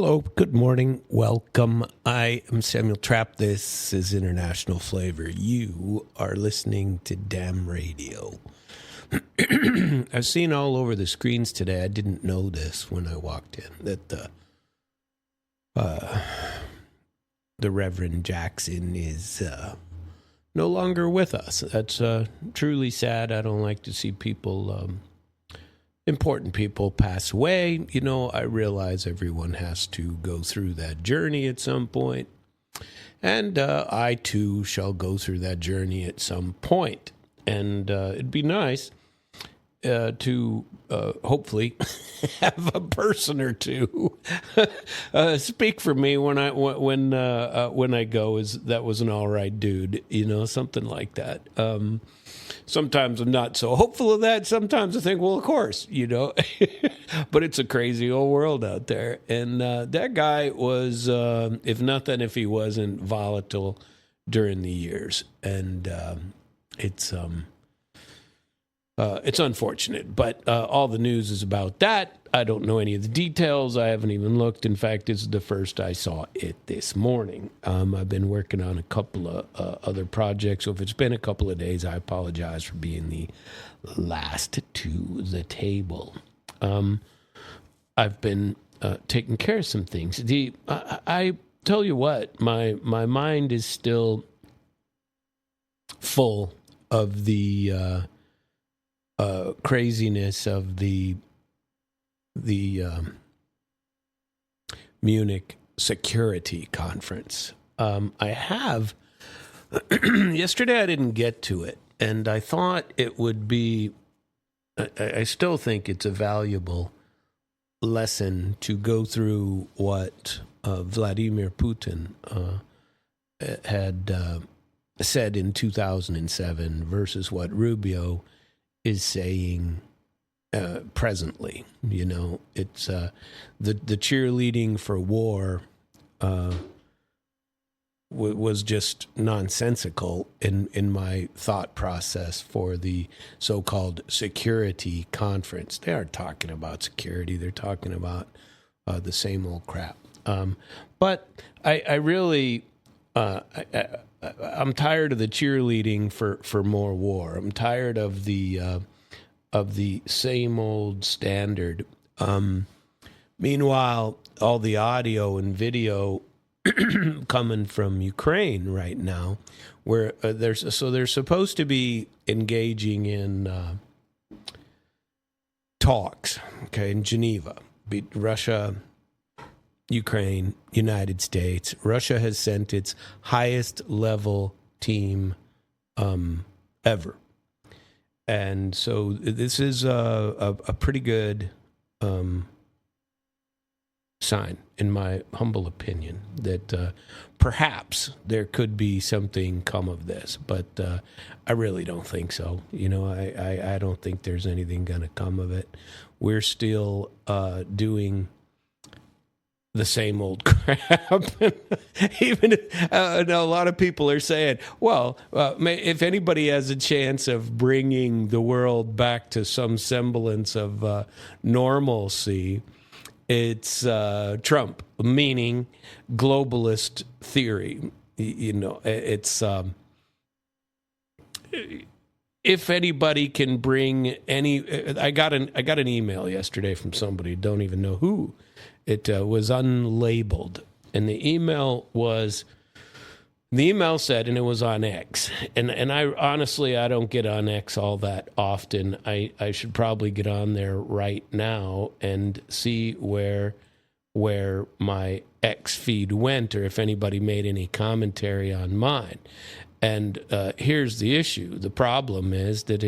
Hello, good morning, welcome. I am Samuel Trapp. This is International Flavor. You are listening to Damn Radio. I've seen all over the screens today, I didn't know this when I walked in, that the Reverend Jackson is no longer with us. That's truly sad. I don't like to see people... important people pass away. You know, I realize everyone has to go through that journey at some point. And I, too, shall go through that journey at some point. And it'd be nice to hopefully have a person or two speak for me when I go. That was an all right dude, you know, something like that. Sometimes I'm not so hopeful of that. Sometimes I think, well, of course, you know, but it's a crazy old world out there. And that guy was, if he wasn't volatile during the years. And it's unfortunate, but all the news is about that. I don't know any of the details. I haven't even looked. In fact, this is the first I saw it this morning. I've been working on a couple of other projects, so if it's been a couple of days, I apologize for being the last to the table. I've been taking care of some things. I tell you what, my mind is still full of the craziness of the Munich security conference. I have yesterday. I didn't get to it, and I thought it would be. I still think it's a valuable lesson to go through what Vladimir Putin had said in 2007 versus what Rubio is saying presently. You know, it's the cheerleading for war was just nonsensical in my thought process for the so-called security conference. They aren't talking about security; they're talking about the same old crap. But I really. I'm tired of the cheerleading for more war. I'm tired of the same old standard. Meanwhile, all the audio and video coming from Ukraine right now, where they're supposed to be engaging in talks, okay, in Geneva, Russia, Ukraine, United States. Russia has sent its highest level team ever. And so this is a pretty good sign, in my humble opinion, that perhaps there could be something come of this. But I really don't think so. You know, I don't think there's anything going to come of it. We're still doing the same old crap. Even a lot of people are saying, well, if anybody has a chance of bringing the world back to some semblance of normalcy, it's Trump, meaning globalist theory. You know, it's if anybody can bring any. I got an email yesterday from somebody, don't even know who. It was unlabeled, and the email said, and it was on X, and I honestly, I don't get on X all that often. I should probably get on there right now and see where my X feed went, or if anybody made any commentary on mine. And here's the issue. The problem is that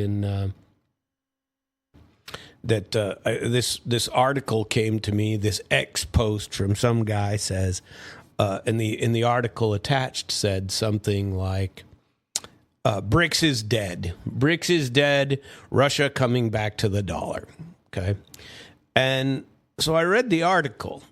this article came to me. This X post from some guy says, in the article attached said something like, "BRICS is dead. BRICS is dead. Russia coming back to the dollar." Okay, and so I read the article.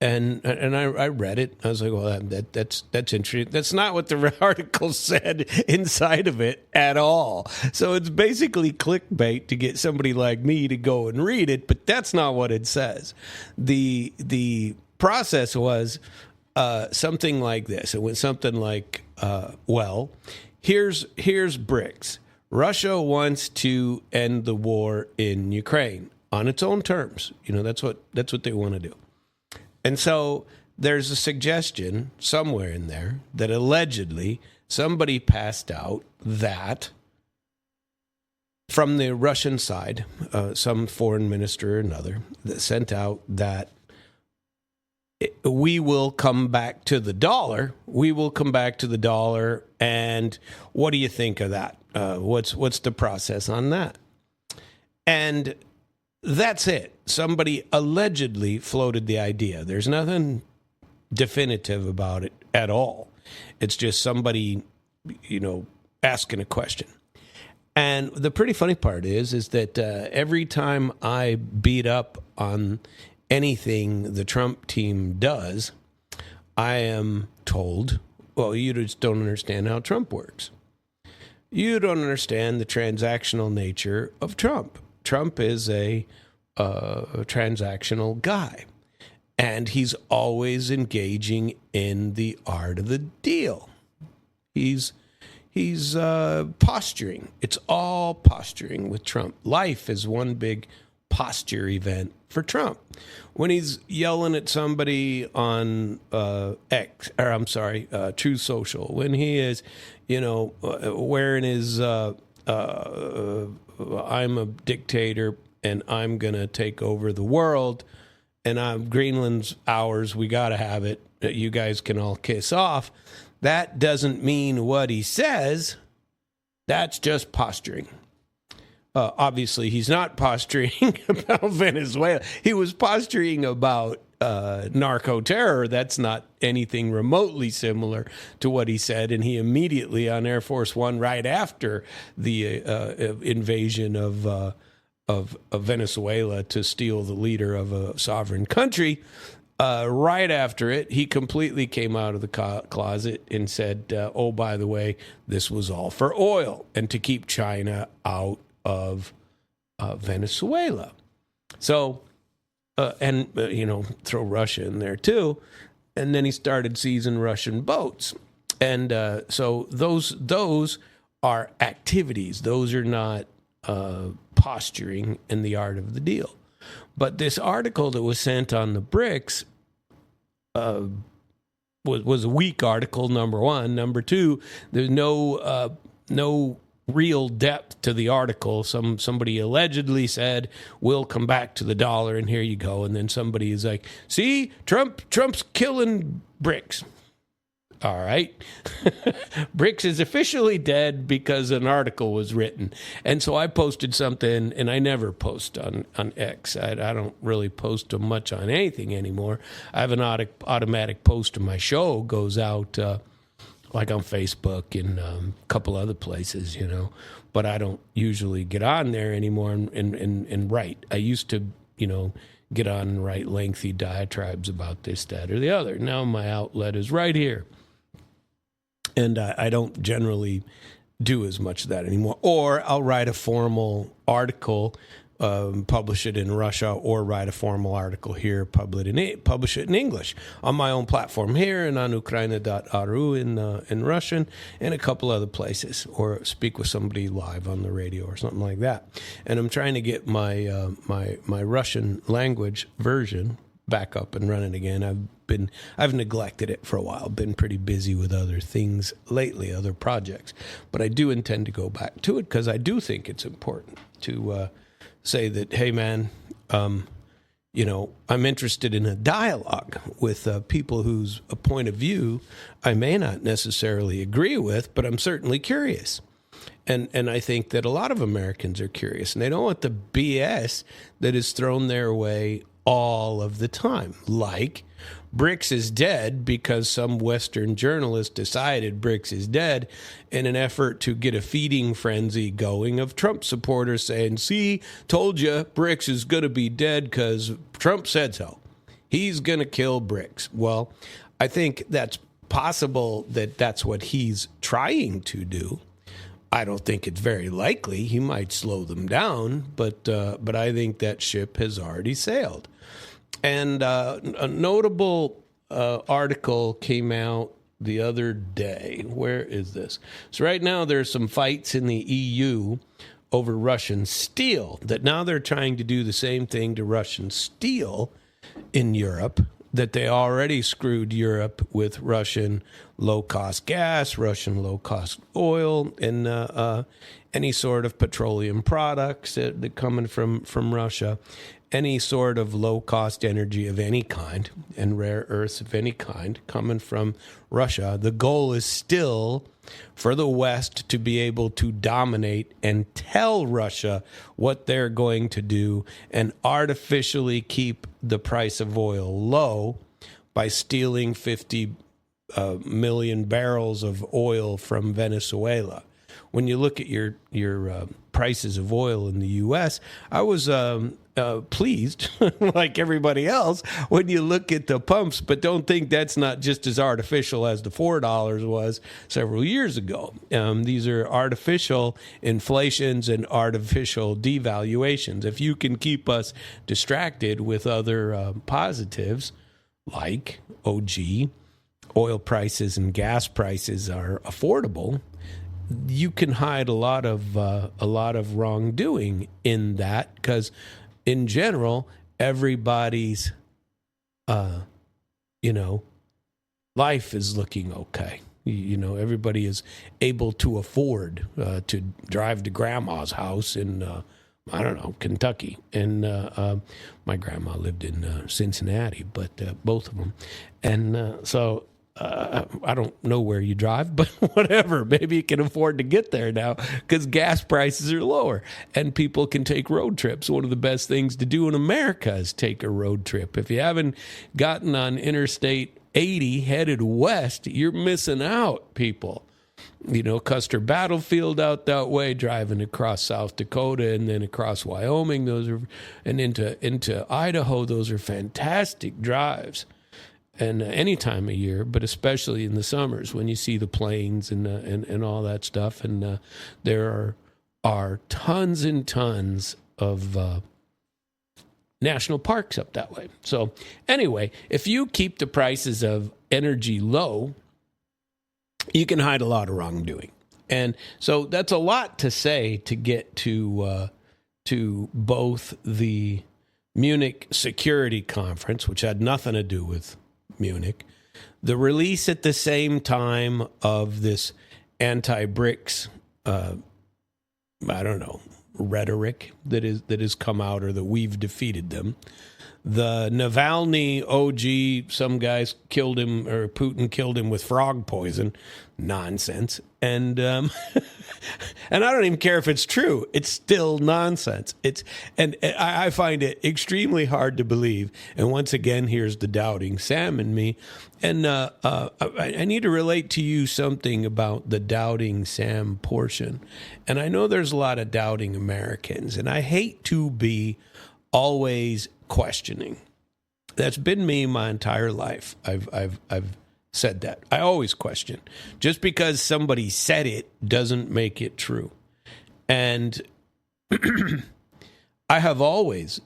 And I read it. I was like, well, that's interesting. That's not what the article said inside of it at all. So it's basically clickbait to get somebody like me to go and read it, but that's not what it says. The process was something like this. It was something like, here's BRICS. Russia wants to end the war in Ukraine on its own terms. That's what they want to do. And so there's a suggestion somewhere in there that allegedly somebody passed out that from the Russian side, some foreign minister or another, that sent out that we will come back to the dollar. We will come back to the dollar. And what do you think of that? What's the process on that? And that's it. Somebody allegedly floated the idea. There's nothing definitive about it at all. It's just somebody, asking a question. And the pretty funny part is that every time I beat up on anything the Trump team does, I am told, well, you just don't understand how Trump works. You don't understand the transactional nature of Trump. Trump is a transactional guy, and he's always engaging in the art of the deal. He's posturing. It's all posturing with Trump. Life is one big posture event for Trump. When he's yelling at somebody on True Social, when he is, wearing his I'm a dictator and I'm going to take over the world and Greenland's ours, we got to have it. You guys can all kiss off. That doesn't mean what he says. That's just posturing. Obviously, he's not posturing about Venezuela. He was posturing about narco-terror. That's not anything remotely similar to what he said. And he immediately, on Air Force One, right after the invasion of Venezuela to steal the leader of a sovereign country, right after it, he completely came out of the closet and said, oh, by the way, this was all for oil and to keep China out of Venezuela. So, throw Russia in there too. And then he started seizing Russian boats. And so those are activities. Those are not posturing in the art of the deal. But this article that was sent on the BRICS was a weak article, number one. Number two, there's no real depth to the article. Somebody allegedly said, we'll come back to the dollar, and here you go. And then somebody is like, see, Trump's killing BRICS. All right. BRICS is officially dead because an article was written. And so I posted something, and I never post on X. I don't really post much on anything anymore. I have an automatic post of my show goes out like on Facebook and a couple other places, but I don't usually get on there anymore and write. I used to, get on and write lengthy diatribes about this, that, or the other. Now my outlet is right here. And I don't generally do as much of that anymore. Or I'll write a formal article, publish it in Russia, or write a formal article here, publish it in English on my own platform here and on Ukraina.ru in Russian and a couple other places, or speak with somebody live on the radio or something like that. And I'm trying to get my my Russian language version back up and running again. I've neglected it for a while. Been pretty busy with other things lately, other projects. But I do intend to go back to it because I do think it's important to say that, hey, man, I'm interested in a dialogue with people whose point of view I may not necessarily agree with, but I'm certainly curious. And I think that a lot of Americans are curious, and they don't want the BS that is thrown their way all of the time. Like, BRICS is dead because some Western journalist decided BRICS is dead in an effort to get a feeding frenzy going of Trump supporters saying, see, told you BRICS is going to be dead because Trump said so. He's going to kill BRICS. Well, I think that's possible that that's what he's trying to do. I don't think it's very likely. He might slow them down, but I think that ship has already sailed. And a notable article came out the other day. Where is this? So right now there's some fights in the EU over Russian steel, that now they're trying to do the same thing to Russian steel in Europe, that they already screwed Europe with Russian low-cost gas, Russian low-cost oil, and any sort of petroleum products that coming from Russia, any sort of low-cost energy of any kind, and rare earths of any kind coming from Russia. The goal is still for the West to be able to dominate and tell Russia what they're going to do and artificially keep the price of oil low by stealing 50 million barrels of oil from Venezuela. When you look at your prices of oil in the U.S., I was pleased, like everybody else, when you look at the pumps, but don't think that's not just as artificial as the $4 was several years ago. These are artificial inflations and artificial devaluations. If you can keep us distracted with other positives, like oil prices and gas prices are affordable, you can hide a lot of wrongdoing in that, because in general, everybody's, life is looking okay. Everybody is able to afford to drive to grandma's house in, Kentucky. And my grandma lived in Cincinnati, but both of them. And so I don't know where you drive, but whatever. Maybe you can afford to get there now because gas prices are lower and people can take road trips. One of the best things to do in America is take a road trip. If you haven't gotten on Interstate 80 headed west, you're missing out, people. Custer Battlefield out that way, driving across South Dakota and then across Wyoming, and into Idaho. Those are fantastic drives. And any time of year, but especially in the summers when you see the plains and all that stuff. And there are tons and tons of national parks up that way. So anyway, if you keep the prices of energy low, you can hide a lot of wrongdoing. And so that's a lot to say to get to both the Munich Security Conference, which had nothing to do with Munich, the release at the same time of this anti-BRICS, rhetoric that has come out, or that we've defeated them. The Navalny OG, some guys killed him, or Putin killed him with frog poison. Nonsense. And and I don't even care if it's true. It's still nonsense. I find it extremely hard to believe. And once again, here's the doubting Sam in me. And I need to relate to you something about the doubting Sam portion. And I know there's a lot of doubting Americans, and I hate to be always questioning. That's been me my entire life. I've said that. I always question. Just because somebody said it doesn't make it true. And I have always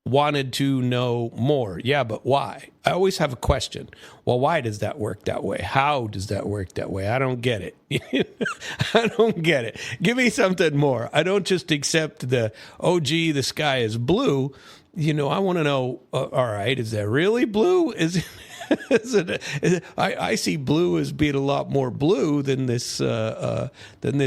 wanted to know more. Yeah, but why? I always have a question. Well, why does that work that way? How does that work that way? I don't get it. I don't get it. Give me something more. I don't just accept the, the sky is blue. I want to know, all right, is that really blue? I see blue as being a lot more blue than this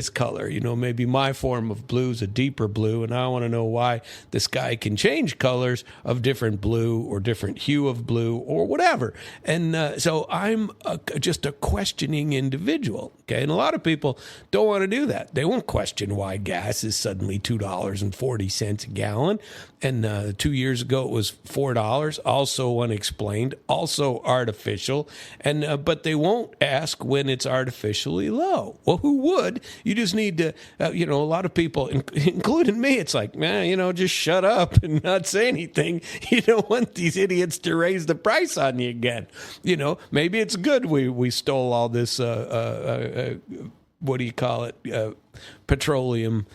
color. Maybe my form of blue is a deeper blue, and I want to know why the sky can change colors of different blue or different hue of blue or whatever. And so I'm just a questioning individual. Okay, and a lot of people don't want to do that. They won't question why gas is suddenly $2.40 a gallon, and 2 years ago it was $4, also unexplained, also artificial, and but they won't ask when it's artificially low. Well, who would? You just need to, a lot of people, including me, it's like, man, just shut up and not say anything. You don't want these idiots to raise the price on you again. Maybe it's good we stole all this, what do you call it, petroleum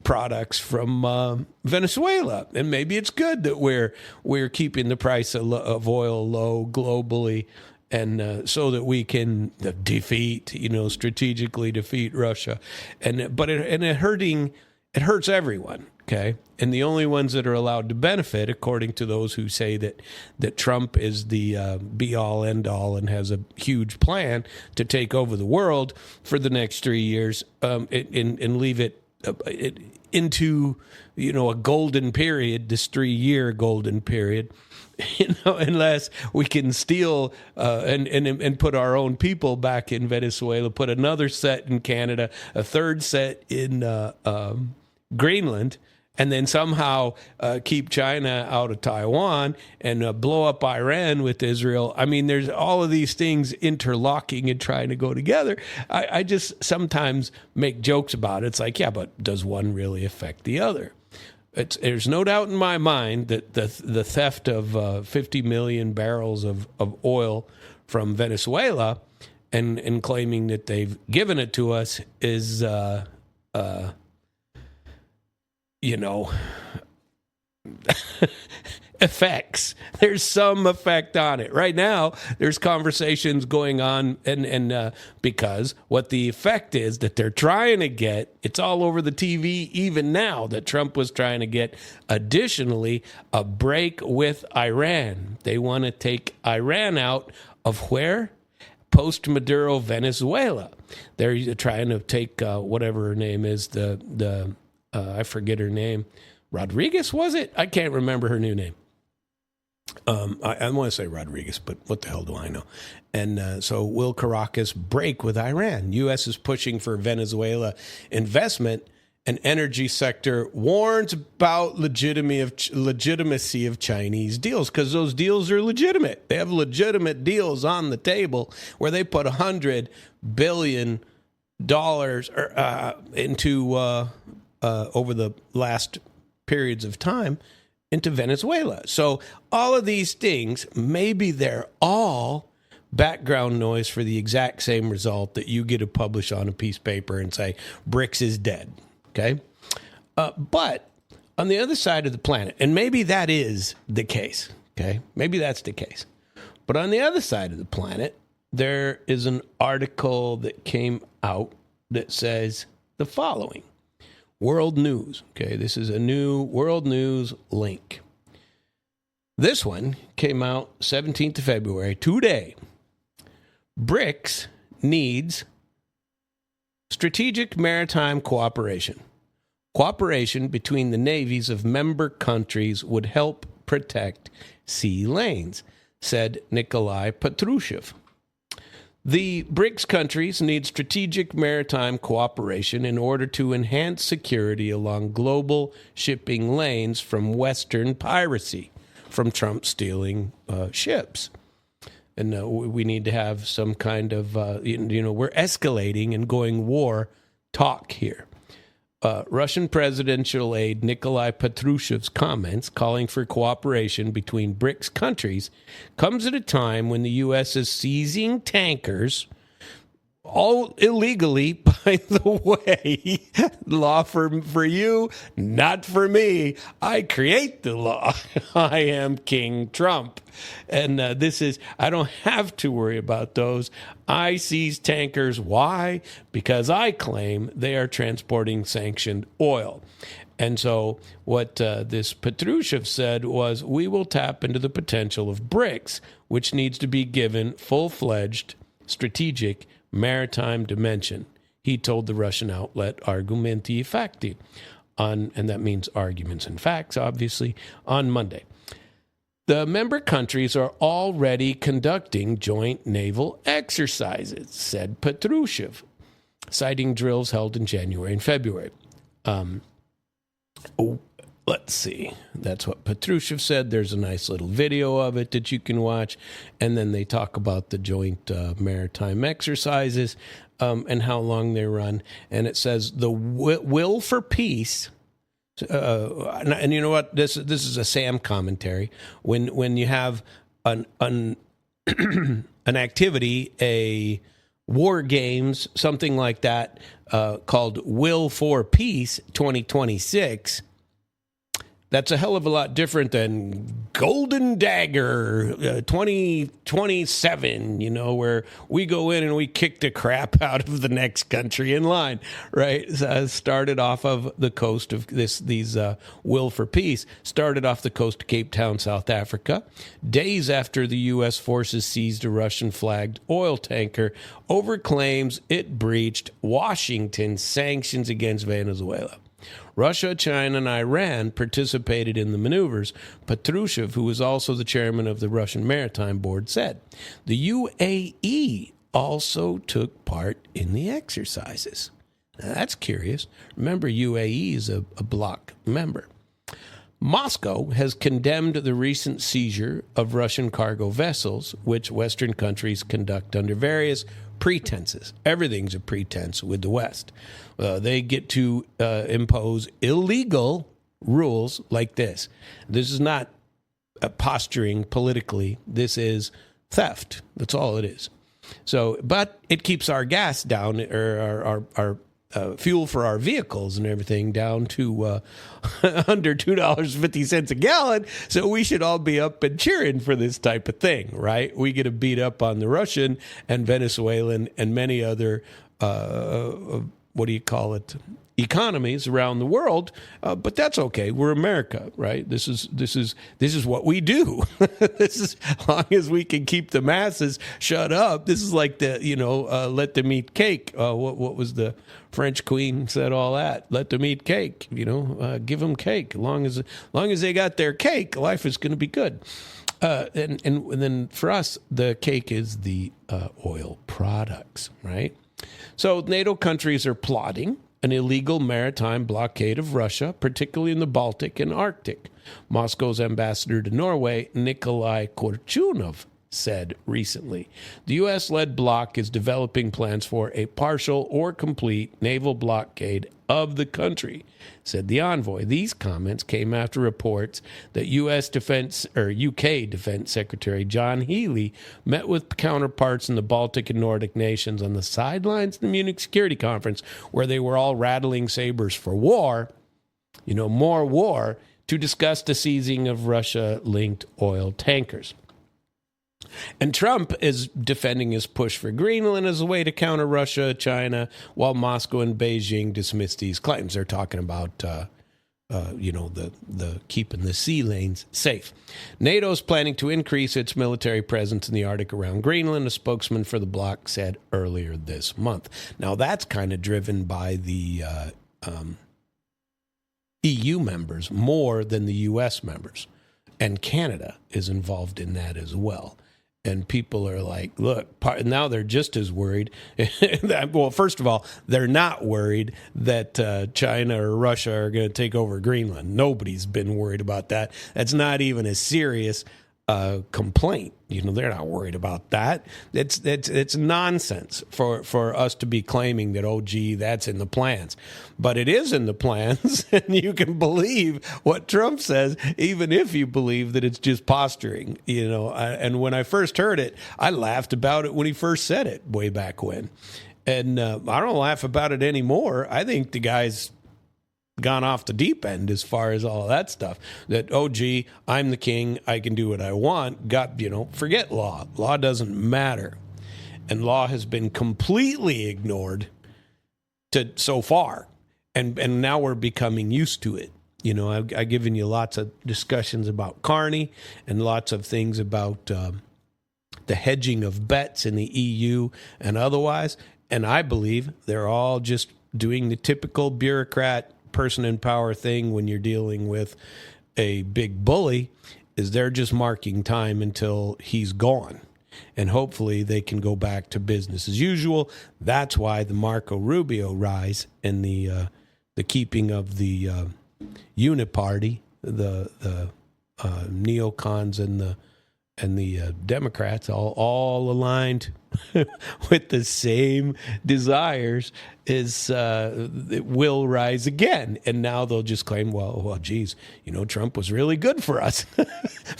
products from Venezuela, and maybe it's good that we're keeping the price of oil low globally, and so that we can strategically defeat Russia, it hurts everyone. Okay, and the only ones that are allowed to benefit, according to those who say that Trump is the be-all, end-all and has a huge plan to take over the world for the next 3 years, and leave it into a golden period, this 3-year golden period, unless we can steal and put our own people back in Venezuela, put another set in Canada, a third set in Greenland, and then somehow keep China out of Taiwan and blow up Iran with Israel. I mean, there's all of these things interlocking and trying to go together. I just sometimes make jokes about it. It's like, yeah, but does one really affect the other? There's no doubt in my mind that the theft of 50 million barrels of oil from Venezuela and claiming that they've given it to us is effects. There's some effect on it. Right now, there's conversations going on, and because what the effect is that they're trying to get, it's all over the TV even now, that Trump was trying to get, additionally, a break with Iran. They want to take Iran out of where? Post-Maduro Venezuela. They're trying to take whatever her name is, I forget her name. Rodriguez, was it? I can't remember her new name. I want to say Rodriguez, but what the hell do I know? And so will Caracas break with Iran? U.S. is pushing for Venezuela investment, and energy sector warns about legitimacy of Chinese deals, because those deals are legitimate. They have legitimate deals on the table where they put $100 billion into over the last periods of time into Venezuela. So all of these things, maybe they're all background noise for the exact same result that you get to publish on a piece of paper and say, BRICS is dead, okay? But on the other side of the planet, and maybe that is the case, okay? Maybe that's the case. But on the other side of the planet, there is an article that came out that says the following. World News. Okay, this is a new World News link. This one came out 17th of February, today. BRICS needs strategic maritime cooperation. Cooperation between the navies of member countries would help protect sea lanes, said Nikolai Patrushev. The BRICS countries need strategic maritime cooperation in order to enhance security along global shipping lanes from Western piracy, from Trump stealing ships. And we need to have some kind of, we're escalating and going war talk here. Russian presidential aide Nikolai Patrushev's comments calling for cooperation between BRICS countries comes at a time when the U.S. is seizing tankers, all illegally, by the way. Law for you, not for me. I create the law. I am King Trump. And I don't have to worry about those. I seize tankers. Why? Because I claim they are transporting sanctioned oil. And so what this Patrushev said was, we will tap into the potential of BRICS, which needs to be given full-fledged strategic maritime dimension, he told the Russian outlet Argumenty Fakti, and that means arguments and facts, obviously, on Monday. The member countries are already conducting joint naval exercises, said Patrushev, citing drills held in January and February. Let's see. That's what Patrushev said. There's a nice little video of it that you can watch. And then they talk about the joint maritime exercises and how long they run. And it says the will for peace. And you know what? This is a Sam commentary. When you have an activity, war games, something like that, called Will for Peace 2026. That's a hell of a lot different than Golden Dagger 2027, where we go in and we kick the crap out of the next country in line, right? Started off of the coast of these Will for Peace, started off the coast of Cape Town, South Africa, days after the U.S. forces seized a Russian-flagged oil tanker over claims it breached Washington's sanctions against Venezuela. Russia, China, and Iran participated in the maneuvers, Patrushev, who was also the chairman of the Russian Maritime Board, said. The UAE also took part in the exercises. Now, that's curious. Remember, UAE is a bloc member. Moscow has condemned the recent seizure of Russian cargo vessels, which Western countries conduct under various pretenses. Everything's a pretense with the West. They get to impose illegal rules like this. This is not posturing politically. This is theft. That's all it is. So, but it keeps our gas down, or our fuel for our vehicles and everything down to under $2.50 a gallon. So we should all be up and cheering for this type of thing, right? We get to beat up on the Russian and Venezuelan and many other, economies around the world, but that's okay. We're America, right? This is what we do. This is, as long as we can keep the masses shut up. This is like the let them eat cake. What was the French queen said? All that, let them eat cake. Give them cake. As long as they got their cake, life is going to be good. And then for us, the cake is the oil products, right? So NATO countries are plotting an illegal maritime blockade of Russia, particularly in the Baltic and Arctic. Moscow's ambassador to Norway, Nikolai Korchunov, said recently. The U.S.-led bloc is developing plans for a partial or complete naval blockade of the country, said the envoy. These comments came after reports that UK Defense Secretary John Healey met with counterparts in the Baltic and Nordic nations on the sidelines of the Munich Security Conference, where they were all rattling sabers for war, more war, to discuss the seizing of Russia-linked oil tankers. And Trump is defending his push for Greenland as a way to counter Russia, China, while Moscow and Beijing dismiss these claims. They're talking about, the keeping the sea lanes safe. NATO is planning to increase its military presence in the Arctic around Greenland, a spokesman for the bloc said earlier this month. Now, that's kind of driven by the EU members more than the U.S. members. And Canada is involved in that as well. And people are like, look, now they're just as worried. Well, first of all, they're not worried that China or Russia are going to take over Greenland. Nobody's been worried about that. That's not even a serious complaint. They're not worried about that. It's nonsense for us to be claiming that, oh, gee, that's in the plans. But it is in the plans, and you can believe what Trump says, even if you believe that it's just posturing. And when I first heard it, I laughed about it when he first said it way back when. And I don't laugh about it anymore. I think the guy's gone off the deep end as far as all of that stuff. That, oh, gee, I'm the king. I can do what I want. Forget law. Law doesn't matter. And law has been completely ignored so far. And now we're becoming used to it. I've given you lots of discussions about Carney and lots of things about the hedging of bets in the EU and otherwise. And I believe they're all just doing the typical bureaucrat person in power thing when you're dealing with a big bully, is they're just marking time until he's gone. And hopefully they can go back to business as usual. That's why the Marco Rubio rise and the keeping of the Uniparty, the neocons and the and the Democrats all aligned with the same desires it will rise again. And now they'll just claim, well, geez, Trump was really good for us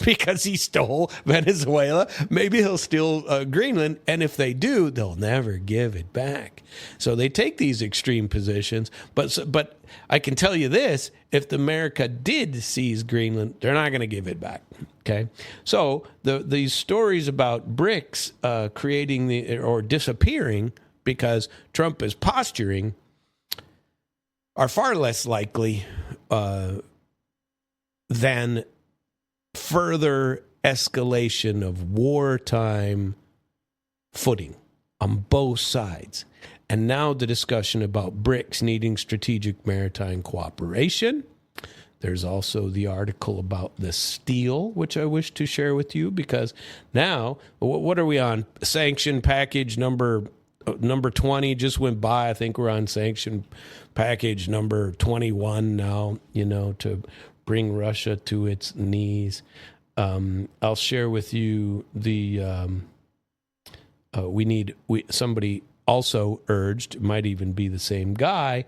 because he stole Venezuela. Maybe he'll steal Greenland. And if they do, they'll never give it back. So they take these extreme positions. But I can tell you this, if America did seize Greenland, they're not going to give it back. Okay. So these stories about BRICS creating or disappearing because Trump is posturing are far less likely than further escalation of wartime footing on both sides. And now the discussion about BRICS needing strategic maritime cooperation. There's also the article about the steel, which I wish to share with you, because now, what are we on? Sanction package number 20 just went by. I think we're on sanction package number 21 now, to bring Russia to its knees. I'll share with you somebody also urged, might even be the same guy,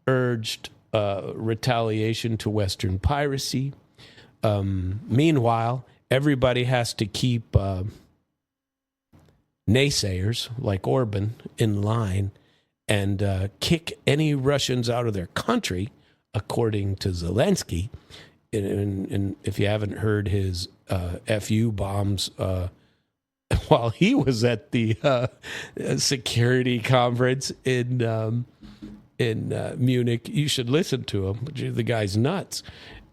urged retaliation to Western piracy. Meanwhile, everybody has to keep naysayers like Orban in line and kick any Russians out of their country, according to Zelensky. And if you haven't heard his FU bombs while he was at the security conference in Munich, you should listen to him. The guy's nuts.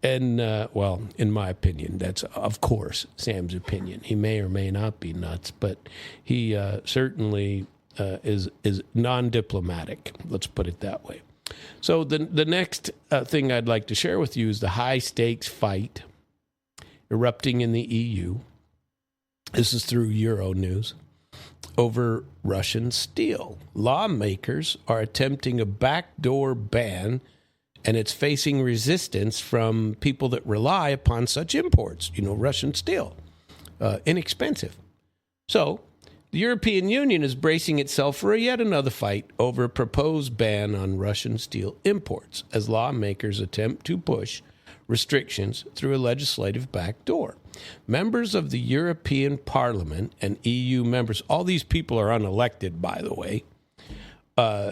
And, in my opinion, that's, of course, Sam's opinion. He may or may not be nuts, but he certainly is non-diplomatic. Let's put it that way. So the next thing I'd like to share with you is the high-stakes fight erupting in the EU. This is through Euronews. Over Russian steel. Lawmakers are attempting a backdoor ban, and it's facing resistance from people that rely upon such imports. Russian steel, inexpensive. So the European Union is bracing itself for yet another fight over a proposed ban on Russian steel imports as lawmakers attempt to push restrictions through a legislative backdoor. Members of the European Parliament and EU members, all these people are unelected, by the way,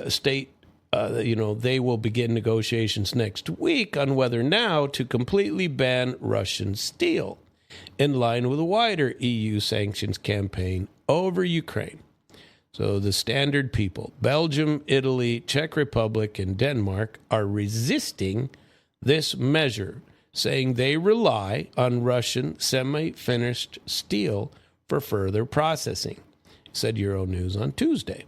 state they will begin negotiations next week on whether now to completely ban Russian steel, in line with a wider EU sanctions campaign over Ukraine. So the standard people, Belgium, Italy, Czech Republic, and Denmark, are resisting this measure, saying they rely on Russian semi-finished steel for further processing, said Euronews on Tuesday.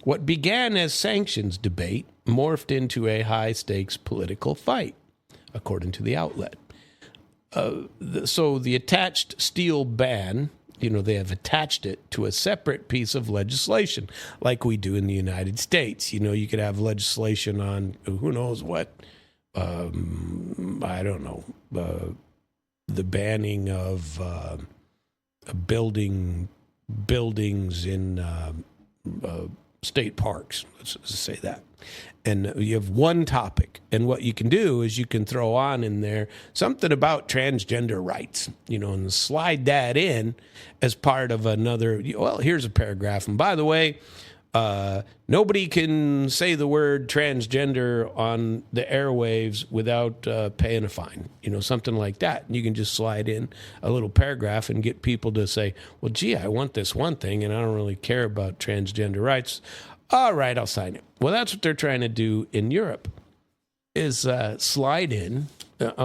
What began as sanctions debate morphed into a high-stakes political fight, according to the outlet. So the attached steel ban, they have attached it to a separate piece of legislation, like we do in the United States. You could have legislation on who knows what, I don't know, the banning of buildings in state parks, let's say that. And you have one topic, and what you can do is you can throw on in there something about transgender rights, and slide that in as part of another. Well, here's a paragraph, and by the way, nobody can say the word transgender on the airwaves without paying a fine, something like that. And you can just slide in a little paragraph and get people to say, well, gee, I want this one thing, and I don't really care about transgender rights. All right, I'll sign it. Well, that's what they're trying to do in Europe, is slide in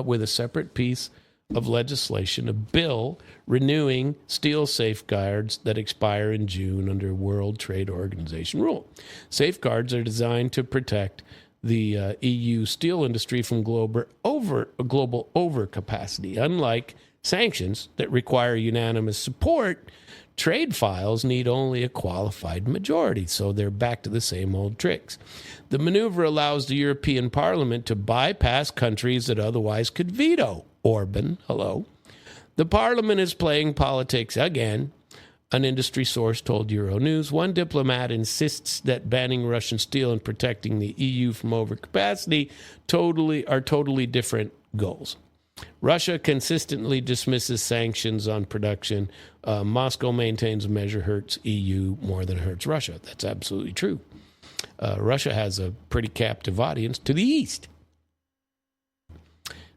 with a separate piece of legislation, a bill renewing steel safeguards that expire in June under World Trade Organization rule. Safeguards are designed to protect the EU steel industry from global overcapacity. Unlike sanctions that require unanimous support, trade files need only a qualified majority, so they're back to the same old tricks. The maneuver allows the European Parliament to bypass countries that otherwise could veto Orban, The parliament is playing politics again. An industry source told Euronews. One diplomat insists that banning Russian steel and protecting the EU from overcapacity are totally different goals. Russia consistently dismisses sanctions on production. Moscow maintains a measure hurts EU more than it hurts Russia. That's absolutely true. Russia has a pretty captive audience to the east.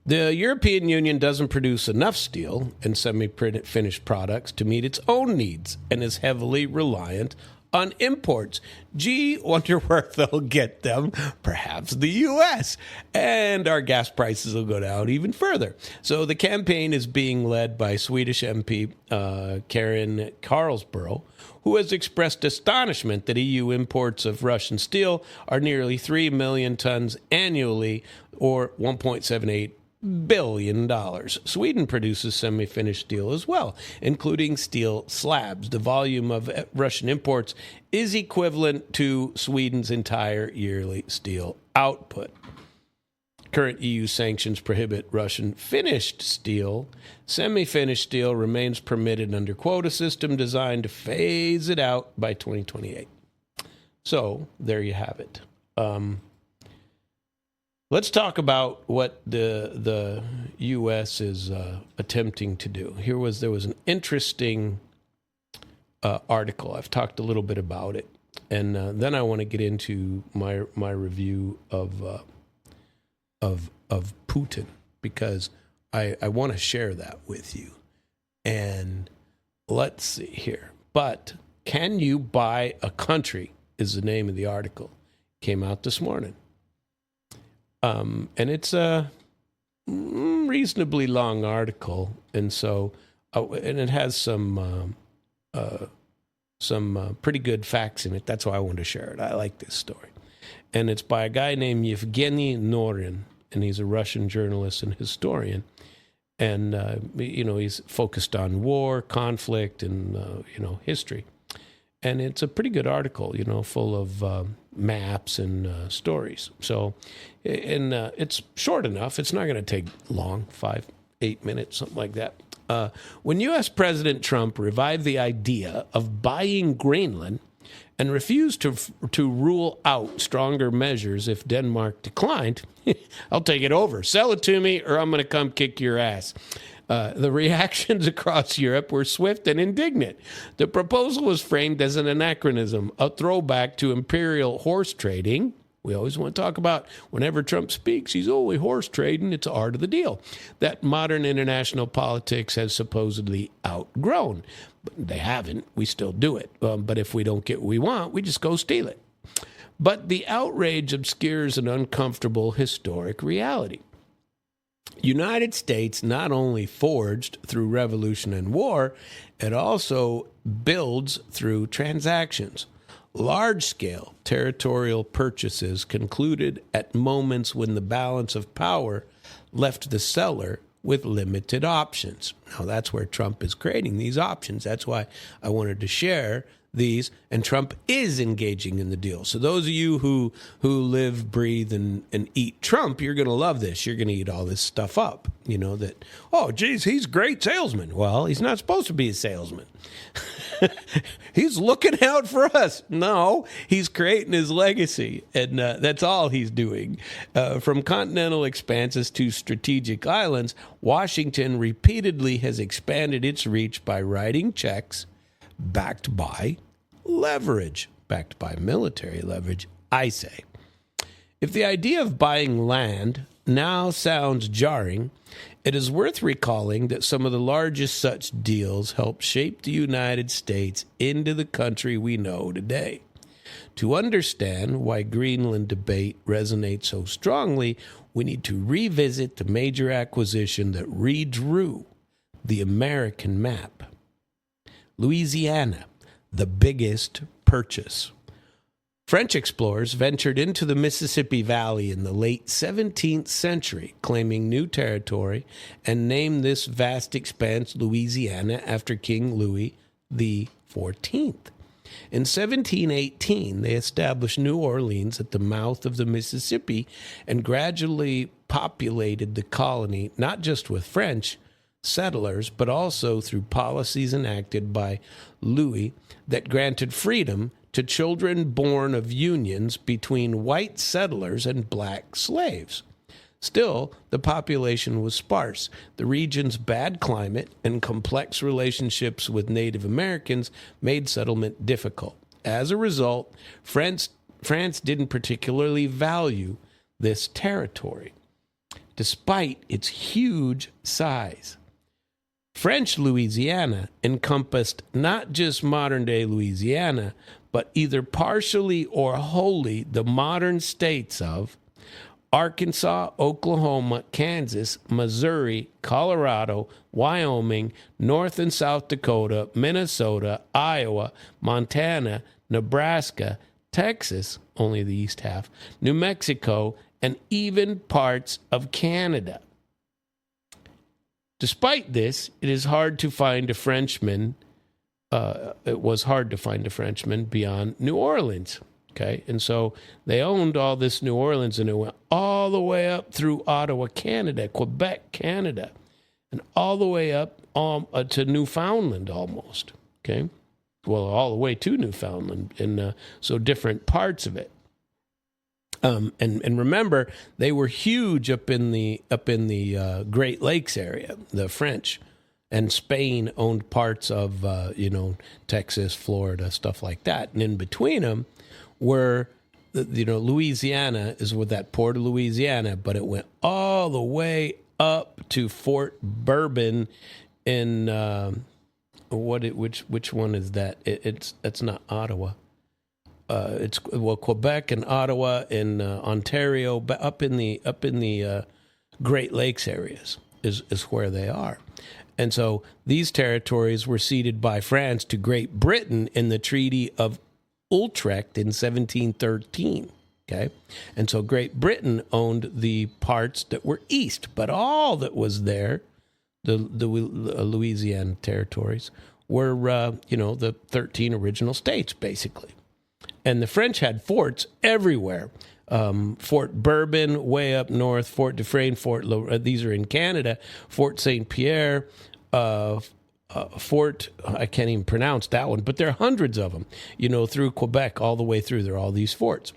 The European Union doesn't produce enough steel and semi-finished products to meet its own needs and is heavily reliant on imports. Gee, wonder where they'll get them. Perhaps the U.S. And our gas prices will go down even further. So the campaign is being led by Swedish MP Karin Karlsborough, who has expressed astonishment that EU imports of Russian steel are nearly 3 million tons annually, or $1.78 billion. Sweden produces semi-finished steel as well, including steel slabs. The volume of Russian imports is equivalent to Sweden's entire yearly steel output. Current EU sanctions prohibit Russian finished steel. Semi-finished steel remains permitted under quota system designed to phase it out by 2028. So there you have it. Let's talk about what the U.S. is attempting to do. There was an interesting article. I've talked a little bit about it, and then I want to get into my review of Putin, because I want to share that with you. And let's see here. But can you buy a country is the name of the article. Came out this morning. And it's a reasonably long article, and so and it has some pretty good facts in it. That's why I wanted to share it. I like this story, and it's by a guy named Yevgeny Norin, and he's a Russian journalist and historian, and he's focused on war, conflict, and history. And it's a pretty good article, full of maps and stories. So, and it's short enough. It's not going to take long, 5-8 minutes, something like that. When U.S. President Trump revived the idea of buying Greenland and refused to rule out stronger measures if Denmark declined, I'll take it over. Sell it to me, or I'm going to come kick your ass. The reactions across Europe were swift and indignant. The proposal was framed as an anachronism, a throwback to imperial horse trading. We always want to talk about, whenever Trump speaks, he's only horse trading. It's art of the deal that modern international politics has supposedly outgrown. But they haven't. We still do it. But if we don't get what we want, we just go steal it. But the outrage obscures an uncomfortable historic reality. United States not only forged through revolution and war, it also builds through transactions. Large-scale territorial purchases concluded at moments when the balance of power left the seller with limited options. Now, that's where Trump is creating these options. That's why I wanted to share these, and Trump is engaging in the deal. So those of you who live, breathe, and eat Trump, you're going to love this. You're going to eat all this stuff up. That, oh, geez, he's a great salesman. Well, he's not supposed to be a salesman. He's looking out for us. No, he's creating his legacy, and that's all he's doing. From continental expanses to strategic islands, Washington repeatedly has expanded its reach by writing checks backed by leverage, backed by military leverage, I say. If the idea of buying land now sounds jarring, it is worth recalling that some of the largest such deals helped shape the United States into the country we know today. To understand why Greenland debate resonates so strongly, we need to revisit the major acquisition that redrew the American map. Louisiana, the biggest purchase. French explorers ventured into the Mississippi Valley in the late 17th century, claiming new territory, and named this vast expanse Louisiana after King Louis XIV. In 1718, they established New Orleans at the mouth of the Mississippi and gradually populated the colony, not just with French, settlers, but also through policies enacted by Louis that granted freedom to children born of unions between white settlers and black slaves. Still, the population was sparse. The region's bad climate and complex relationships with Native Americans made settlement difficult. As a result, France didn't particularly value this territory, despite its huge size. French Louisiana encompassed not just modern-day Louisiana, but either partially or wholly the modern states of Arkansas, Oklahoma, Kansas, Missouri, Colorado, Wyoming, North and South Dakota, Minnesota, Iowa, Montana, Nebraska, Texas, only the east half, New Mexico, and even parts of Canada. Despite this, it was hard to find a Frenchman beyond New Orleans. Okay, and so they owned all this New Orleans, and it went all the way up through Ottawa, Canada, Quebec, Canada, and all the way up to Newfoundland almost. Okay, well, all the way to Newfoundland, and so different parts of it. And remember, they were huge up in the Great Lakes area. The French and Spain owned parts of Texas, Florida, stuff like that, and in between them were Louisiana is with that Port of Louisiana, but it went all the way up to Fort Bourbon in which one is that? It's not Ottawa. It's Quebec and Ottawa and Ontario, but up in the Great Lakes areas is where they are. And so these territories were ceded by France to Great Britain in the Treaty of Utrecht in 1713. Okay, and so Great Britain owned the parts that were east, but all that was there, the Louisiana territories, were the 13 original states basically. And the French had forts everywhere. Fort Bourbon, way up north, Fort Dufresne, these are in Canada, Fort St. Pierre, Fort, I can't even pronounce that one, but there are hundreds of them, through Quebec, all the way through. There are all these forts.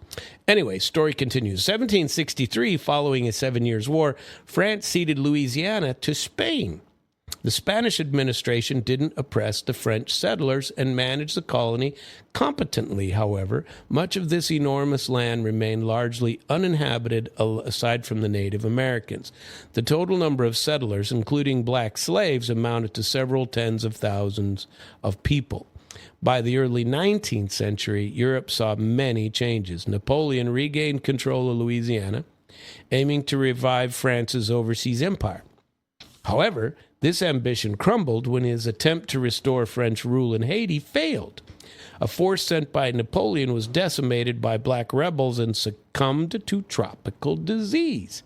Anyway, story continues. 1763, following a 7 Years' War, France ceded Louisiana to Spain. The Spanish administration didn't oppress the French settlers and managed the colony competently. However, much of this enormous land remained largely uninhabited aside from the Native Americans. The total number of settlers, including black slaves, amounted to several tens of thousands of people. By the early 19th century, Europe saw many changes. Napoleon regained control of Louisiana, aiming to revive France's overseas empire. However, this ambition crumbled when his attempt to restore French rule in Haiti failed. A force sent by Napoleon was decimated by black rebels and succumbed to tropical disease.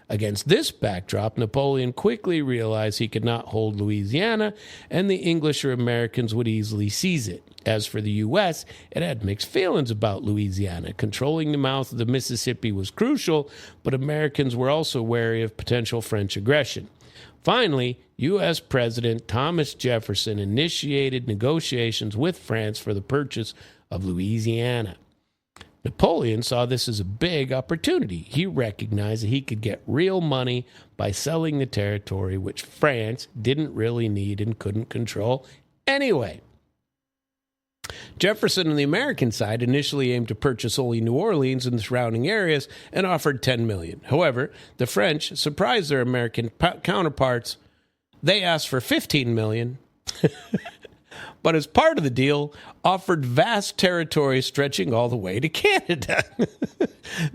Against this backdrop, Napoleon quickly realized he could not hold Louisiana, and the English or Americans would easily seize it. As for the U.S., it had mixed feelings about Louisiana. Controlling the mouth of the Mississippi was crucial, but Americans were also wary of potential French aggression. Finally, U.S. President Thomas Jefferson initiated negotiations with France for the purchase of Louisiana. Napoleon saw this as a big opportunity. He recognized that he could get real money by selling the territory, which France didn't really need and couldn't control anyway. Jefferson on the American side initially aimed to purchase only New Orleans and the surrounding areas and offered $10 million. However, the French surprised their American counterparts. They asked for $15 million, but as part of the deal, offered vast territory stretching all the way to Canada.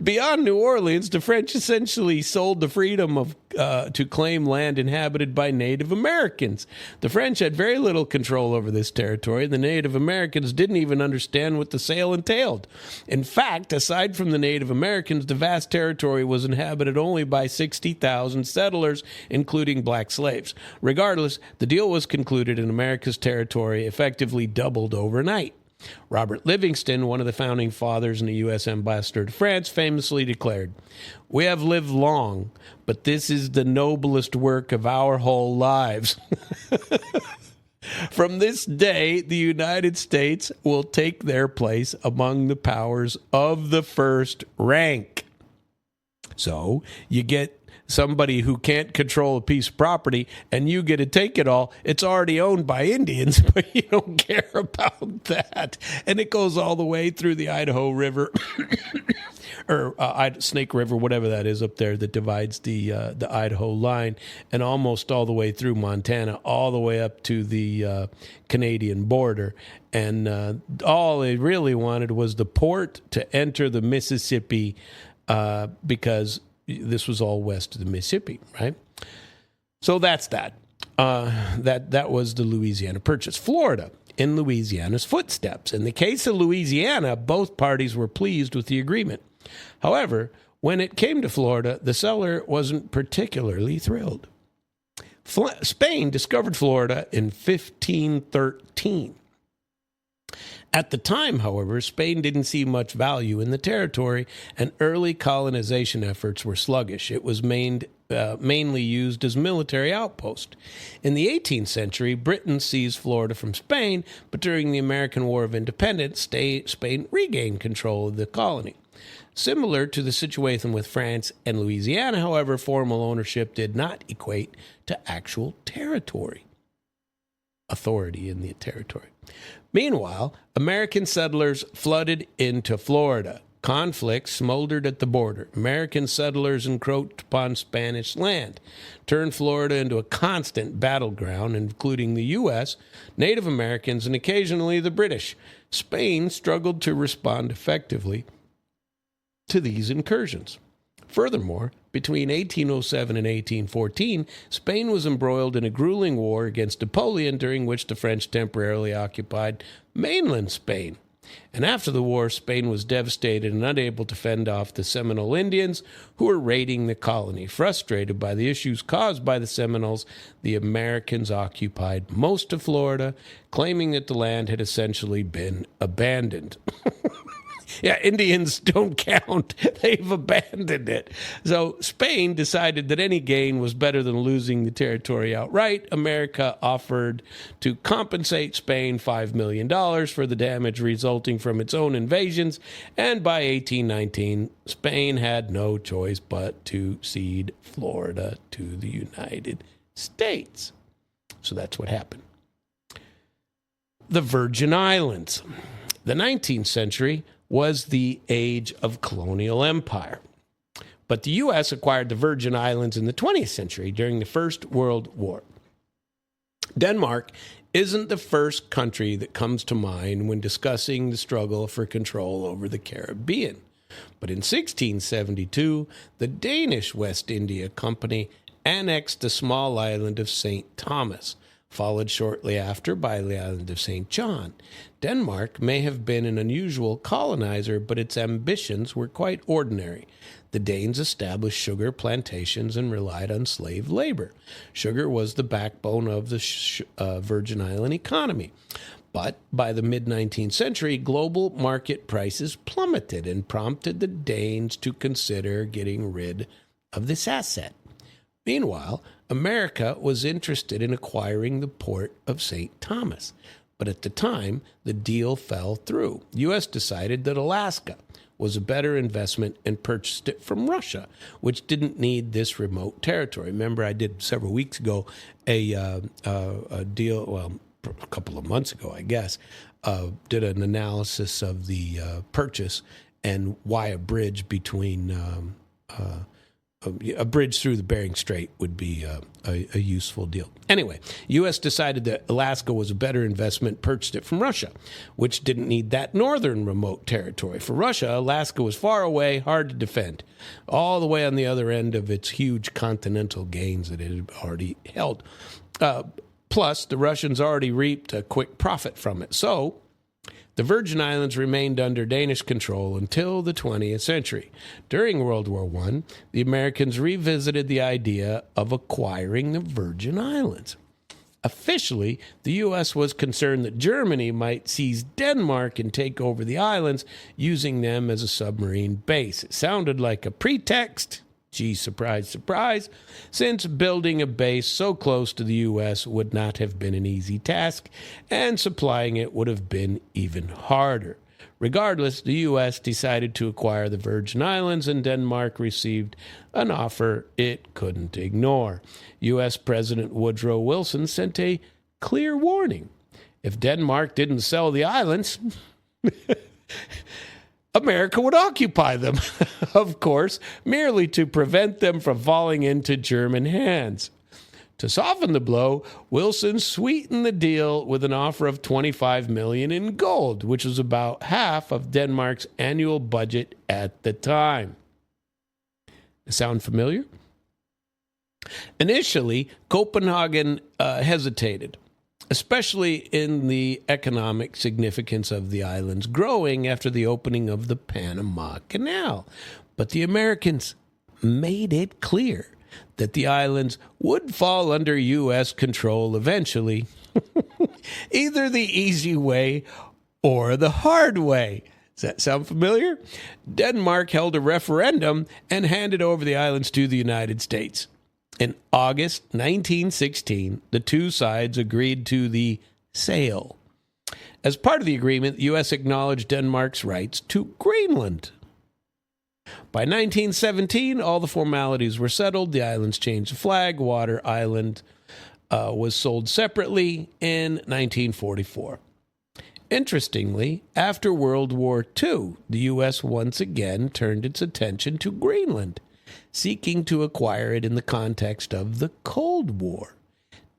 Beyond New Orleans, the French essentially sold the freedom to claim land inhabited by Native Americans. The French had very little control over this territory. The Native Americans didn't even understand what the sale entailed. In fact, aside from the Native Americans, the vast territory was inhabited only by 60,000 settlers, including black slaves. Regardless, the deal was concluded and America's territory effectively doubled overnight. Robert Livingston, one of the founding fathers and the U.S. ambassador to France, famously declared, "We have lived long, but this is the noblest work of our whole lives." From this day, the United States will take their place among the powers of the first rank. So you get somebody who can't control a piece of property and you get to take it all. It's already owned by Indians, but you don't care about that. And it goes all the way through the Idaho River or Snake River, whatever that is up there that divides the Idaho line, and almost all the way through Montana, all the way up to the Canadian border. And all they really wanted was the port to enter the Mississippi because this was all west of the Mississippi, right? So that's that. That was the Louisiana Purchase. Florida in Louisiana's footsteps. In the case of Louisiana, both parties were pleased with the agreement. However, when it came to Florida, the seller wasn't particularly thrilled. Spain discovered Florida in 1513. At the time, however, Spain didn't see much value in the territory, and early colonization efforts were sluggish. It was mainly used as military outpost. In the 18th century, Britain seized Florida from Spain, but during the American War of Independence, Spain regained control of the colony. Similar to the situation with France and Louisiana, however, formal ownership did not equate to actual territory, authority in the territory. Meanwhile, American settlers flooded into Florida. Conflict smoldered at the border. American settlers encroached upon Spanish land, turned Florida into a constant battleground, including the U.S., Native Americans, and occasionally the British. Spain struggled to respond effectively to these incursions. Furthermore, between 1807 and 1814, Spain was embroiled in a grueling war against Napoleon, during which the French temporarily occupied mainland Spain. And after the war, Spain was devastated and unable to fend off the Seminole Indians who were raiding the colony. Frustrated by the issues caused by the Seminoles, the Americans occupied most of Florida, claiming that the land had essentially been abandoned. Yeah, Indians don't count. They've abandoned it. So Spain decided that any gain was better than losing the territory outright. America offered to compensate Spain $5 million for the damage resulting from its own invasions. And by 1819, Spain had no choice but to cede Florida to the United States. So that's what happened. The Virgin Islands. The 19th century was the age of colonial empire. But the U.S. acquired the Virgin Islands in the 20th century during the First World War. Denmark isn't the first country that comes to mind when discussing the struggle for control over the Caribbean. But in 1672, the Danish West India Company annexed the small island of St. Thomas, followed shortly after by the island of St. John. Denmark may have been an unusual colonizer, but its ambitions were quite ordinary. The Danes established sugar plantations and relied on slave labor. Sugar was the backbone of the Virgin Island economy. But by the mid-19th century, global market prices plummeted and prompted the Danes to consider getting rid of this asset. Meanwhile, America was interested in acquiring the port of St. Thomas. But at the time, the deal fell through. The U.S. decided that Alaska was a better investment and purchased it from Russia, which didn't need this remote territory. Remember, I did several weeks ago a deal, well, a couple of months ago, I guess, did an analysis of the purchase and why a bridge between a bridge through the Bering Strait would be a useful deal. Anyway, U.S. decided that Alaska was a better investment, purchased it from Russia, which didn't need that northern remote territory. For Russia, Alaska was far away, hard to defend, all the way on the other end of its huge continental gains that it had already held. Plus, the Russians already reaped a quick profit from it. So the Virgin Islands remained under Danish control until the 20th century. During World War I, the Americans revisited the idea of acquiring the Virgin Islands. Officially, the U.S. was concerned that Germany might seize Denmark and take over the islands, using them as a submarine base. It sounded like a pretext. Gee, surprise, surprise, since building a base so close to the U.S. would not have been an easy task, and supplying it would have been even harder. Regardless, the U.S. decided to acquire the Virgin Islands, and Denmark received an offer it couldn't ignore. U.S. President Woodrow Wilson sent a clear warning. If Denmark didn't sell the islands, America would occupy them, of course, merely to prevent them from falling into German hands. To soften the blow, Wilson sweetened the deal with an offer of $25 million in gold, which was about half of Denmark's annual budget at the time. Sound familiar? Initially, Copenhagen hesitated, especially in the economic significance of the islands growing after the opening of the Panama Canal. But the Americans made it clear that the islands would fall under U.S. control eventually, either the easy way or the hard way. Does that sound familiar? Denmark held a referendum and handed over the islands to the United States. In August 1916, the two sides agreed to the sale. As part of the agreement, the U.S. acknowledged Denmark's rights to Greenland. By 1917, all the formalities were settled. The islands changed the flag. Water Island was sold separately in 1944. Interestingly, after World War II, the U.S. once again turned its attention to Greenland, seeking to acquire it in the context of the Cold War.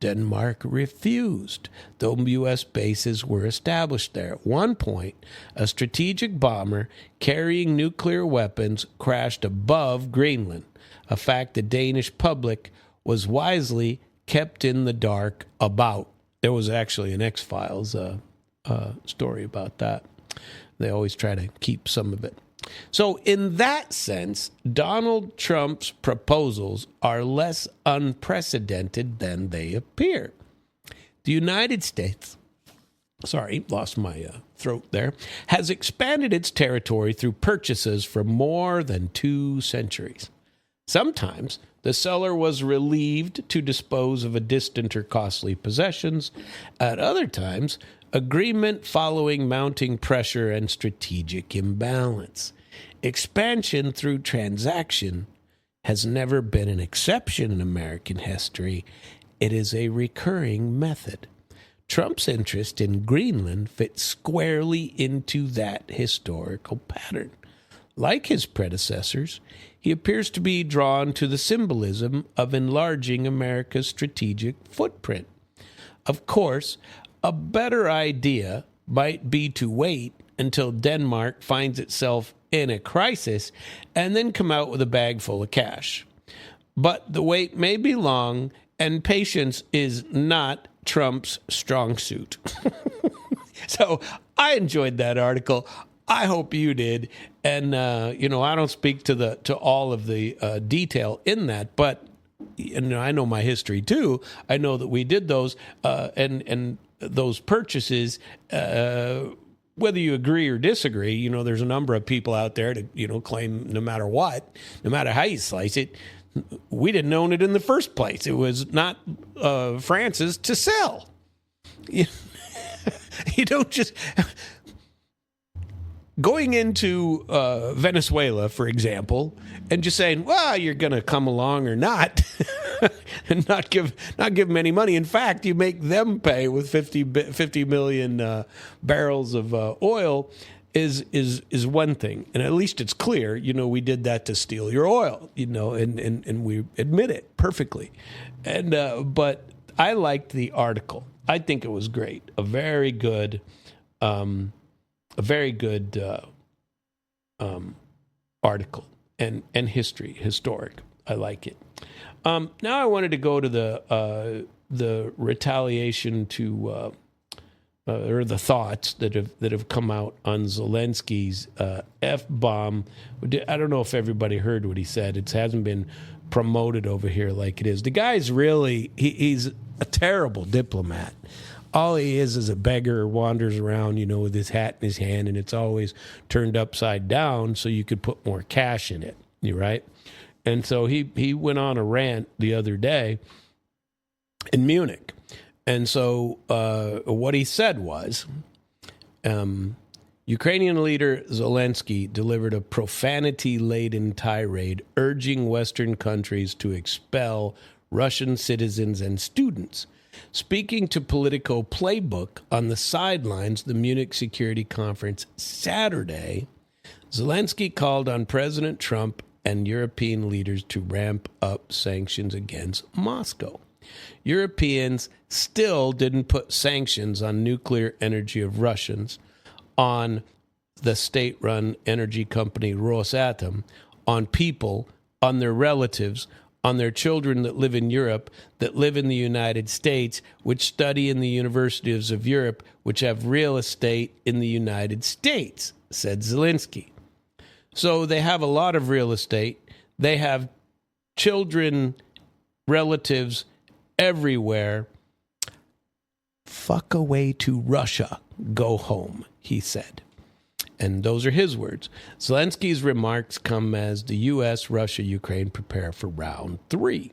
Denmark refused, though U.S. bases were established there. At one point, a strategic bomber carrying nuclear weapons crashed above Greenland, a fact the Danish public was wisely kept in the dark about. There was actually an X-Files story about that. They always try to keep some of it. So in that sense, Donald Trump's proposals are less unprecedented than they appear. The United States, lost my throat there, has expanded its territory through purchases for more than 2 centuries. Sometimes the seller was relieved to dispose of a distant or costly possessions. At other times, agreement following mounting pressure and strategic imbalance. Expansion through transaction has never been an exception in American history. It is a recurring method. Trump's interest in Greenland fits squarely into that historical pattern. Like his predecessors, he appears to be drawn to the symbolism of enlarging America's strategic footprint. Of course, a better idea might be to wait until Denmark finds itself in a crisis and then come out with a bag full of cash. But the wait may be long, and patience is not Trump's strong suit. So I enjoyed that article. I hope you did. And, I don't speak to all of the detail in that, but I know my history too. I know that we did those and those purchases, whether you agree or disagree. There's a number of people out there to, claim no matter what, no matter how you slice it, we didn't own it in the first place. It was not France's to sell. You don't just... Going into Venezuela, for example, and just saying, well, you're going to come along or not, and not give them any money. In fact, you make them pay with 50 million barrels of oil is one thing. And at least it's clear, we did that to steal your oil, and we admit it perfectly. And but I liked the article. I think it was great. A very good article and historic. I like it. Now I wanted to go to the retaliation to or the thoughts that have come out on Zelensky's F-bomb. I don't know if everybody heard what he said. It hasn't been promoted over here like it is. The guy's really he's a terrible diplomat. All he is a beggar, wanders around, with his hat in his hand, and it's always turned upside down so you could put more cash in it. You right? And so he went on a rant the other day in Munich. And so what he said was, Ukrainian leader Zelensky delivered a profanity-laden tirade urging Western countries to expel Russian citizens and students. Speaking to Politico Playbook on the sidelines of the Munich Security Conference Saturday, Zelensky called on President Trump and European leaders to ramp up sanctions against Moscow. Europeans still didn't put sanctions on nuclear energy of Russians, on the state-run energy company Rosatom, on people, on their relatives, on their children that live in Europe, that live in the United States, which study in the universities of Europe, which have real estate in the United States, said Zelensky. So they have a lot of real estate. They have children, relatives everywhere. Fuck away to Russia. Go home, he said. And those are his words. Zelensky's remarks come as the U.S., Russia, Ukraine prepare for round 3.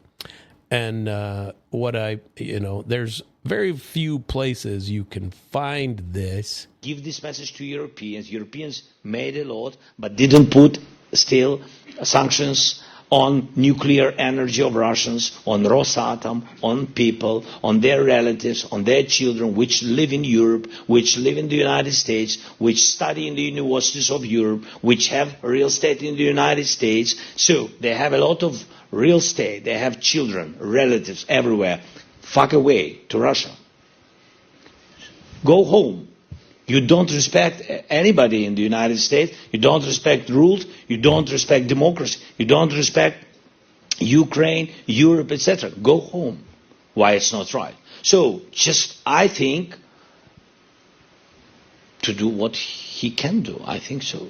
And there's very few places you can find this. Give this message to Europeans. Europeans made a lot, but didn't put still sanctions on nuclear energy of Russians, on Rosatom, on people, on their relatives, on their children, which live in Europe, which live in the United States, which study in the universities of Europe, which have real estate in the United States. So they have a lot of real estate. They have children, relatives everywhere. Fuck away to Russia. Go home. You don't respect anybody in the United States. You don't respect rules. You don't respect democracy. You don't respect Ukraine, Europe, etc. Go home. Why it's not right. So I think, to do what he can do. I think so.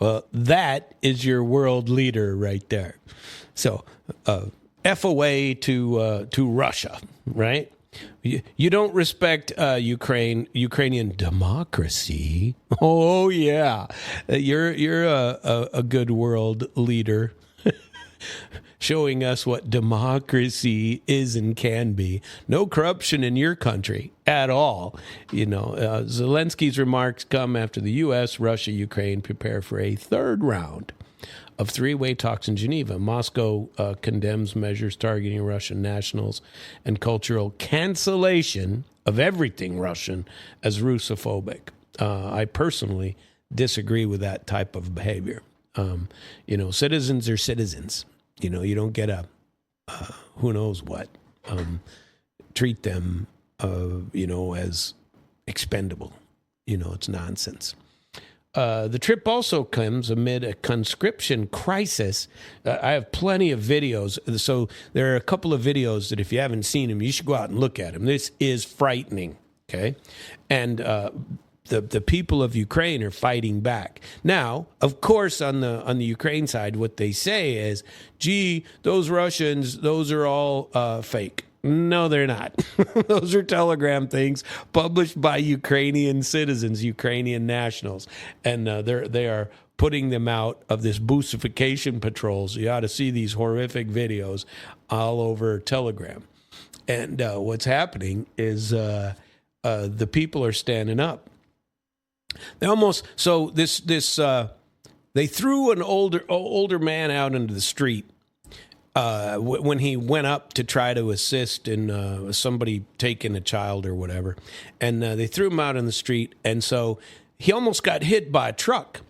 Well, that is your world leader right there. So, F away to Russia, right? You don't respect Ukrainian democracy. Oh yeah, you're a good world leader, showing us what democracy is and can be. No corruption in your country at all. Zelensky's remarks come after the U.S., Russia, Ukraine prepare for a third round of three-way talks in Geneva. Moscow condemns measures targeting Russian nationals and cultural cancellation of everything Russian as Russophobic. I personally disagree with that type of behavior. Citizens are citizens. You don't get a who knows what. Treat them, as expendable. It's nonsense. The trip also comes amid a conscription crisis. I have plenty of videos. So there are a couple of videos that if you haven't seen them, you should go out and look at them. This is frightening, okay? And the people of Ukraine are fighting back. Now, of course, on the Ukraine side, what they say is, gee, those Russians, those are all fake. No, they're not. Those are telegram things published by Ukrainian citizens, Ukrainian nationals, and they are putting them out of this boosification patrols. You ought to see these horrific videos all over Telegram. And what's happening is the people are standing up. They they threw an older man out into the street. When he went up to try to assist in somebody taking a child or whatever, and they threw him out in the street, and so he almost got hit by a truck,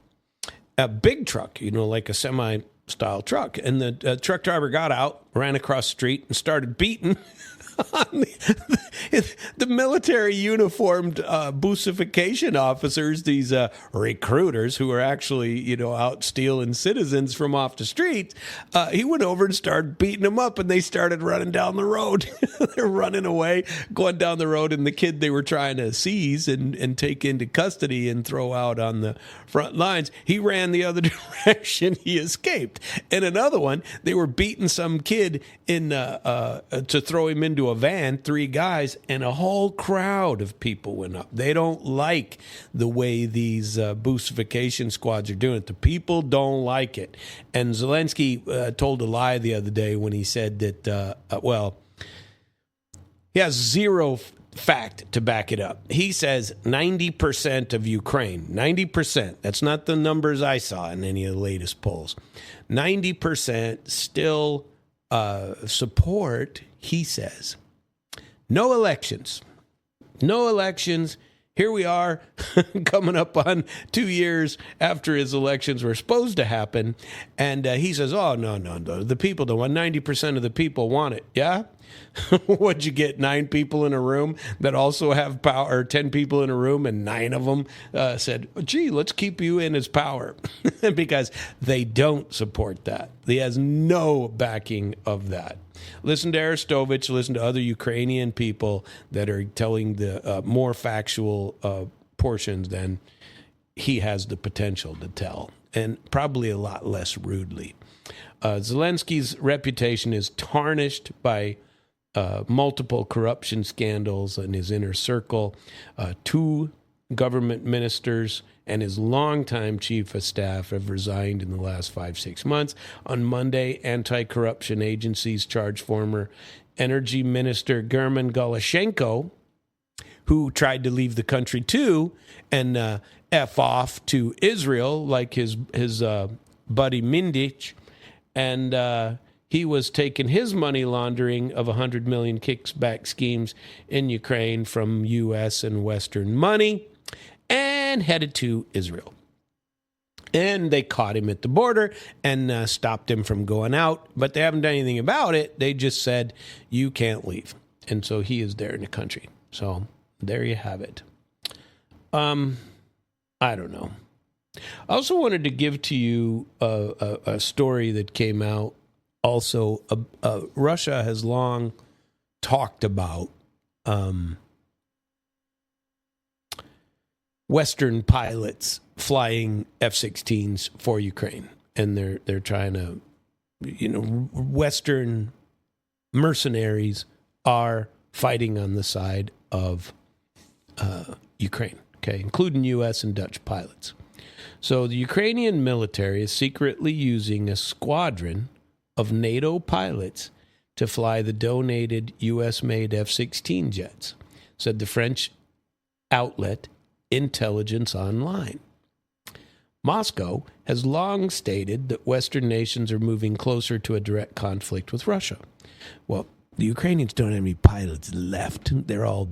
a big truck, like a semi-style truck, and the truck driver got out, ran across the street, and started beating The military uniformed bussification officers, these recruiters who are actually, out stealing citizens from off the streets, he went over and started beating them up, and they started running down the road. They're running away, going down the road, and the kid they were trying to seize and take into custody and throw out on the front lines, he ran the other direction. He escaped. And another one, they were beating some kid to throw him into a van, 3 guys, and a whole crowd of people went up. They don't like the way these bussification squads are doing it. The people don't like it. And Zelensky told a lie the other day when he said that, he has zero fact to back it up. He says 90% of Ukraine, 90%, that's not the numbers I saw in any of the latest polls, 90% still support, he says, no elections. No elections. Here we are coming up on 2 years after his elections were supposed to happen. And he says, oh, no. The people don't want 90% of the people want it. Yeah? What'd you get? 9 people in a room that also have power, or 10 people in a room, and 9 of them said, gee, let's keep you in as power, because they don't support that. He has no backing of that. Listen to Arestovich, listen to other Ukrainian people that are telling the more factual portions than he has the potential to tell, and probably a lot less rudely. Zelensky's reputation is tarnished by multiple corruption scandals in his inner circle. 2 government ministers and his longtime chief of staff have resigned in the last 5-6 months. On Monday, anti-corruption agencies charged former energy minister German Galushenko, who tried to leave the country too and F off to Israel like his buddy Mindich, and he was taking his money laundering of 100 million kickback schemes in Ukraine from U.S. and Western money and headed to Israel. And they caught him at the border and stopped him from going out, but they haven't done anything about it. They just said, you can't leave. And so he is there in the country. So there you have it. I don't know. I also wanted to give to you a story that came out. Also, Russia has long talked about Western pilots flying F-16s for Ukraine, and they're trying to, Western mercenaries are fighting on the side of Ukraine, okay, including U.S. and Dutch pilots. So the Ukrainian military is secretly using a squadron of NATO pilots to fly the donated U.S.-made F-16 jets, said the French outlet Intelligence Online. Moscow has long stated that Western nations are moving closer to a direct conflict with Russia. Well, the Ukrainians don't have any pilots left. They're all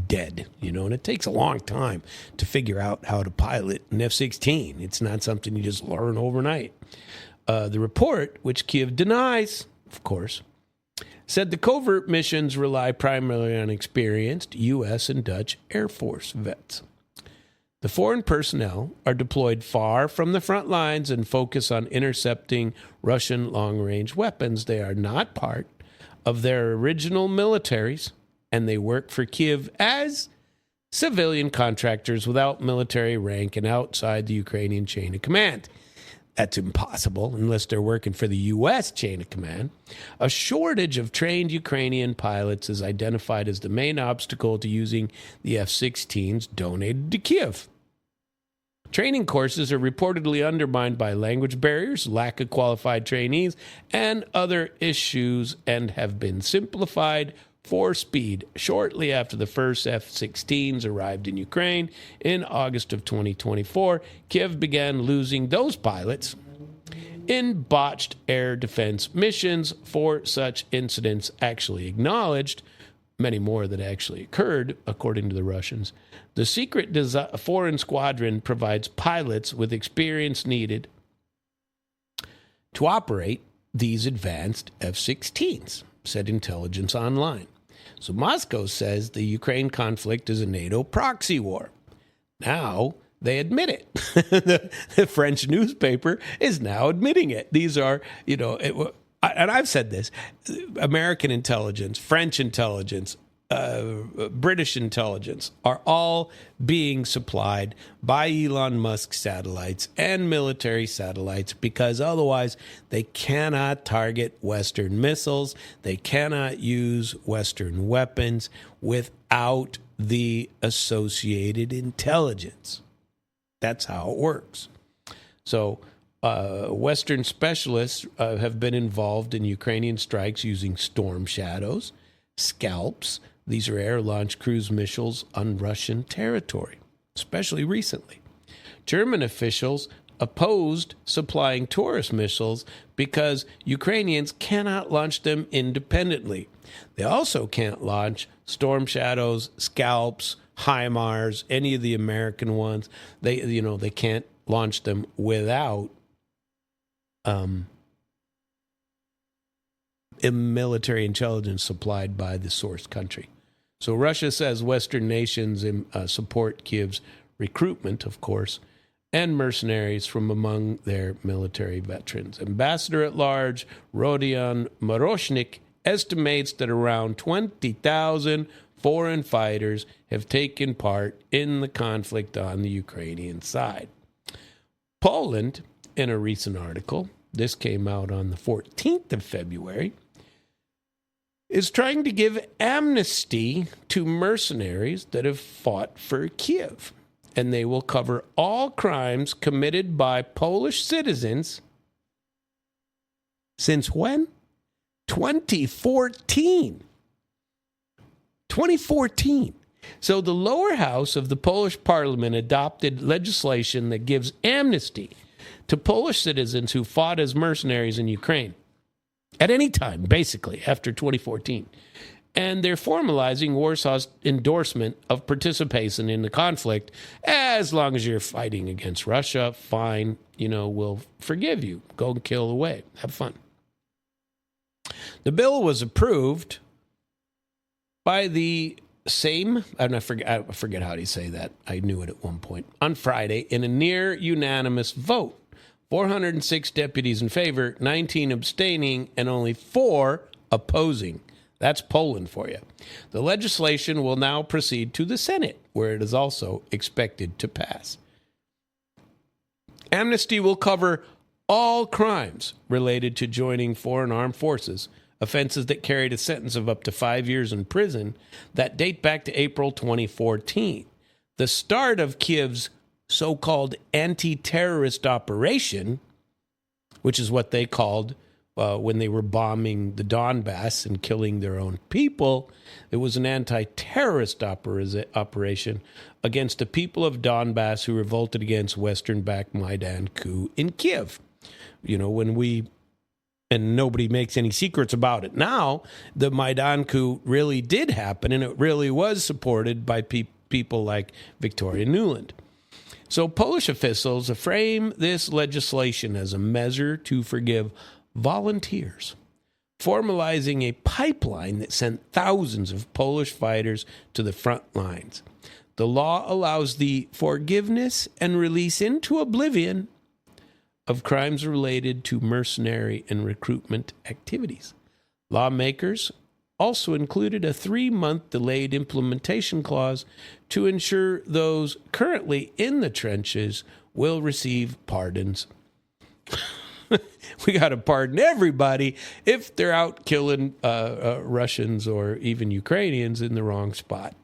dead, and it takes a long time to figure out how to pilot an F-16. It's not something you just learn overnight. The report, which Kiev denies, of course, said the covert missions rely primarily on experienced U.S. and Dutch Air Force vets. The foreign personnel are deployed far from the front lines and focus on intercepting Russian long-range weapons. They are not part of their original militaries, and they work for Kiev as civilian contractors without military rank and outside the Ukrainian chain of command. That's impossible unless they're working for the U.S. chain of command. A shortage of trained Ukrainian pilots is identified as the main obstacle to using the F-16s donated to Kiev. Training courses are reportedly undermined by language barriers, lack of qualified trainees, and other issues, and have been simplified for speed. Shortly after the first F-16s arrived in Ukraine in August of 2024, Kiev began losing those pilots in botched air defense missions. For such incidents actually acknowledged, many more that actually occurred, according to the Russians. The secret foreign squadron provides pilots with experience needed to operate these advanced F-16s, said Intelligence Online. So Moscow says the Ukraine conflict is a NATO proxy war. Now they admit it. The French newspaper is now admitting it. These are, and I've said this, American intelligence, French intelligence, British intelligence are all being supplied by Elon Musk satellites and military satellites, because otherwise they cannot target Western missiles. They cannot use Western weapons without the associated intelligence. That's how it works. So Western specialists have been involved in Ukrainian strikes using storm shadows, scalps. These are air-launched cruise missiles on Russian territory, especially recently. German officials opposed supplying Taurus missiles because Ukrainians cannot launch them independently. They also can't launch Storm Shadows, Scalps, HIMARS, any of the American ones. They can't launch them without military intelligence supplied by the source country. So Russia says Western nations support Kiev's recruitment, of course, and mercenaries from among their military veterans. Ambassador-at-Large Rodion Moroshnik estimates that around 20,000 foreign fighters have taken part in the conflict on the Ukrainian side. Poland, in a recent article, this came out on the 14th of February, is trying to give amnesty to mercenaries that have fought for Kiev. And they will cover all crimes committed by Polish citizens since when? 2014. 2014. So the lower house of the Polish parliament adopted legislation that gives amnesty to Polish citizens who fought as mercenaries in Ukraine at any time, basically, after 2014. And they're formalizing Warsaw's endorsement of participation in the conflict. As long as you're fighting against Russia, fine, we'll forgive you. Go and kill away. Have fun. The bill was approved by the Sejm, I forget how to say that. I knew it at one point. On Friday, in a near-unanimous vote. 406 deputies in favor, 19 abstaining, and only 4 opposing. That's Poland for you. The legislation will now proceed to the Senate, where it is also expected to pass. Amnesty will cover all crimes related to joining foreign armed forces, offenses that carried a sentence of up to 5 years in prison that date back to April 2014. The start of Kiev's so-called anti-terrorist operation, which is what they called when they were bombing the Donbass and killing their own people. It was an anti-terrorist operation against the people of Donbass who revolted against Western-backed Maidan coup in Kiev. And nobody makes any secrets about it now, the Maidan coup really did happen, and it really was supported by people like Victoria Nuland. So Polish officials frame this legislation as a measure to forgive volunteers, formalizing a pipeline that sent thousands of Polish fighters to the front lines. The law allows the forgiveness and release into oblivion of crimes related to mercenary and recruitment activities. Lawmakers also included a 3-month delayed implementation clause to ensure those currently in the trenches will receive pardons. We got to pardon everybody if they're out killing Russians or even Ukrainians in the wrong spot.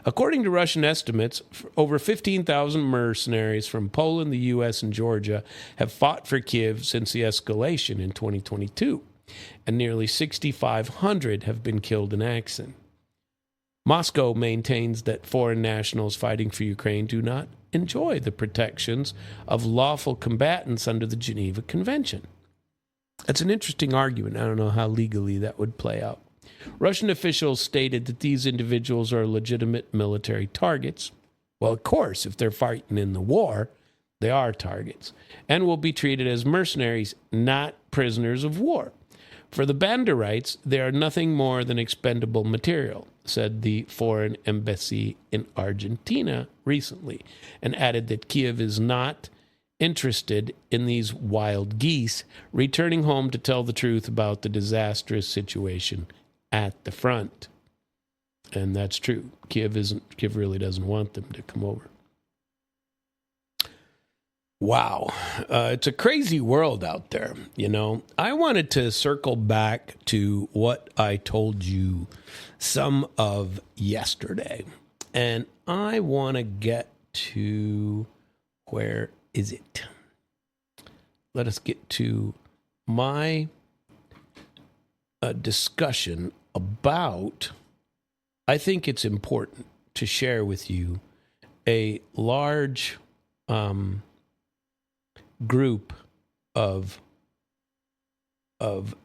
According to Russian estimates, over 15,000 mercenaries from Poland, the U.S., and Georgia have fought for Kiev since the escalation in 2022, and nearly 6,500 have been killed in action. Moscow maintains that foreign nationals fighting for Ukraine do not enjoy the protections of lawful combatants under the Geneva Convention. That's an interesting argument. I don't know how legally that would play out. Russian officials stated that these individuals are legitimate military targets. Well, of course, if they're fighting in the war, they are targets, and will be treated as mercenaries, not prisoners of war. For the Banderites, they are nothing more than expendable material. said the foreign embassy in Argentina recently, and added that Kiev is not interested in these wild geese returning home to tell the truth about the disastrous situation at the front. And that's true. Kiev really doesn't want them to come over. Wow. It's a crazy world out there, you know. I wanted to circle back to what I told you some of yesterday. And I want to get to, where is it? Let us get to my discussion about, I think it's important to share with you a large group of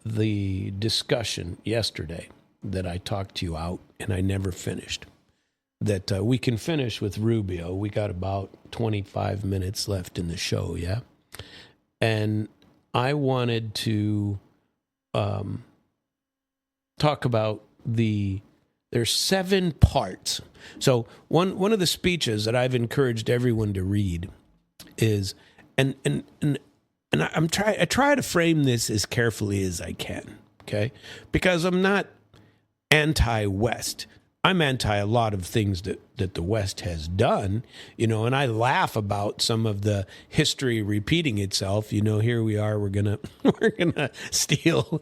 the discussion yesterday that I talked to you out and I never finished. That we can finish with Rubio. We got about 25 minutes left in the show, yeah? And I wanted to talk about there's 7 parts. So one of the speeches that I've encouraged everyone to read is, and I try to frame this as carefully as I can, okay? Because I'm not anti-West. I'm anti a lot of things that the West has done, you know, and I laugh about some of the history repeating itself. You know, here we are, we're gonna steal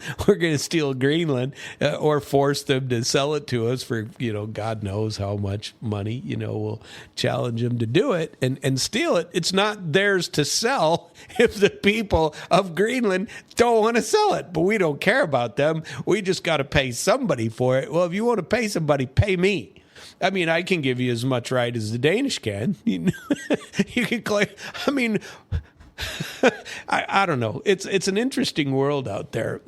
Greenland or force them to sell it to us for, you know, God knows how much money. You know, we'll challenge them to do it and steal it. It's not theirs to sell if the people of Greenland don't want to sell it, but we don't care about them. We just got to pay somebody for it. Well, if you want to pay somebody, pay me. I mean, I can give you as much right as the Danish can. You can claim, I mean, I don't know. It's an interesting world out there.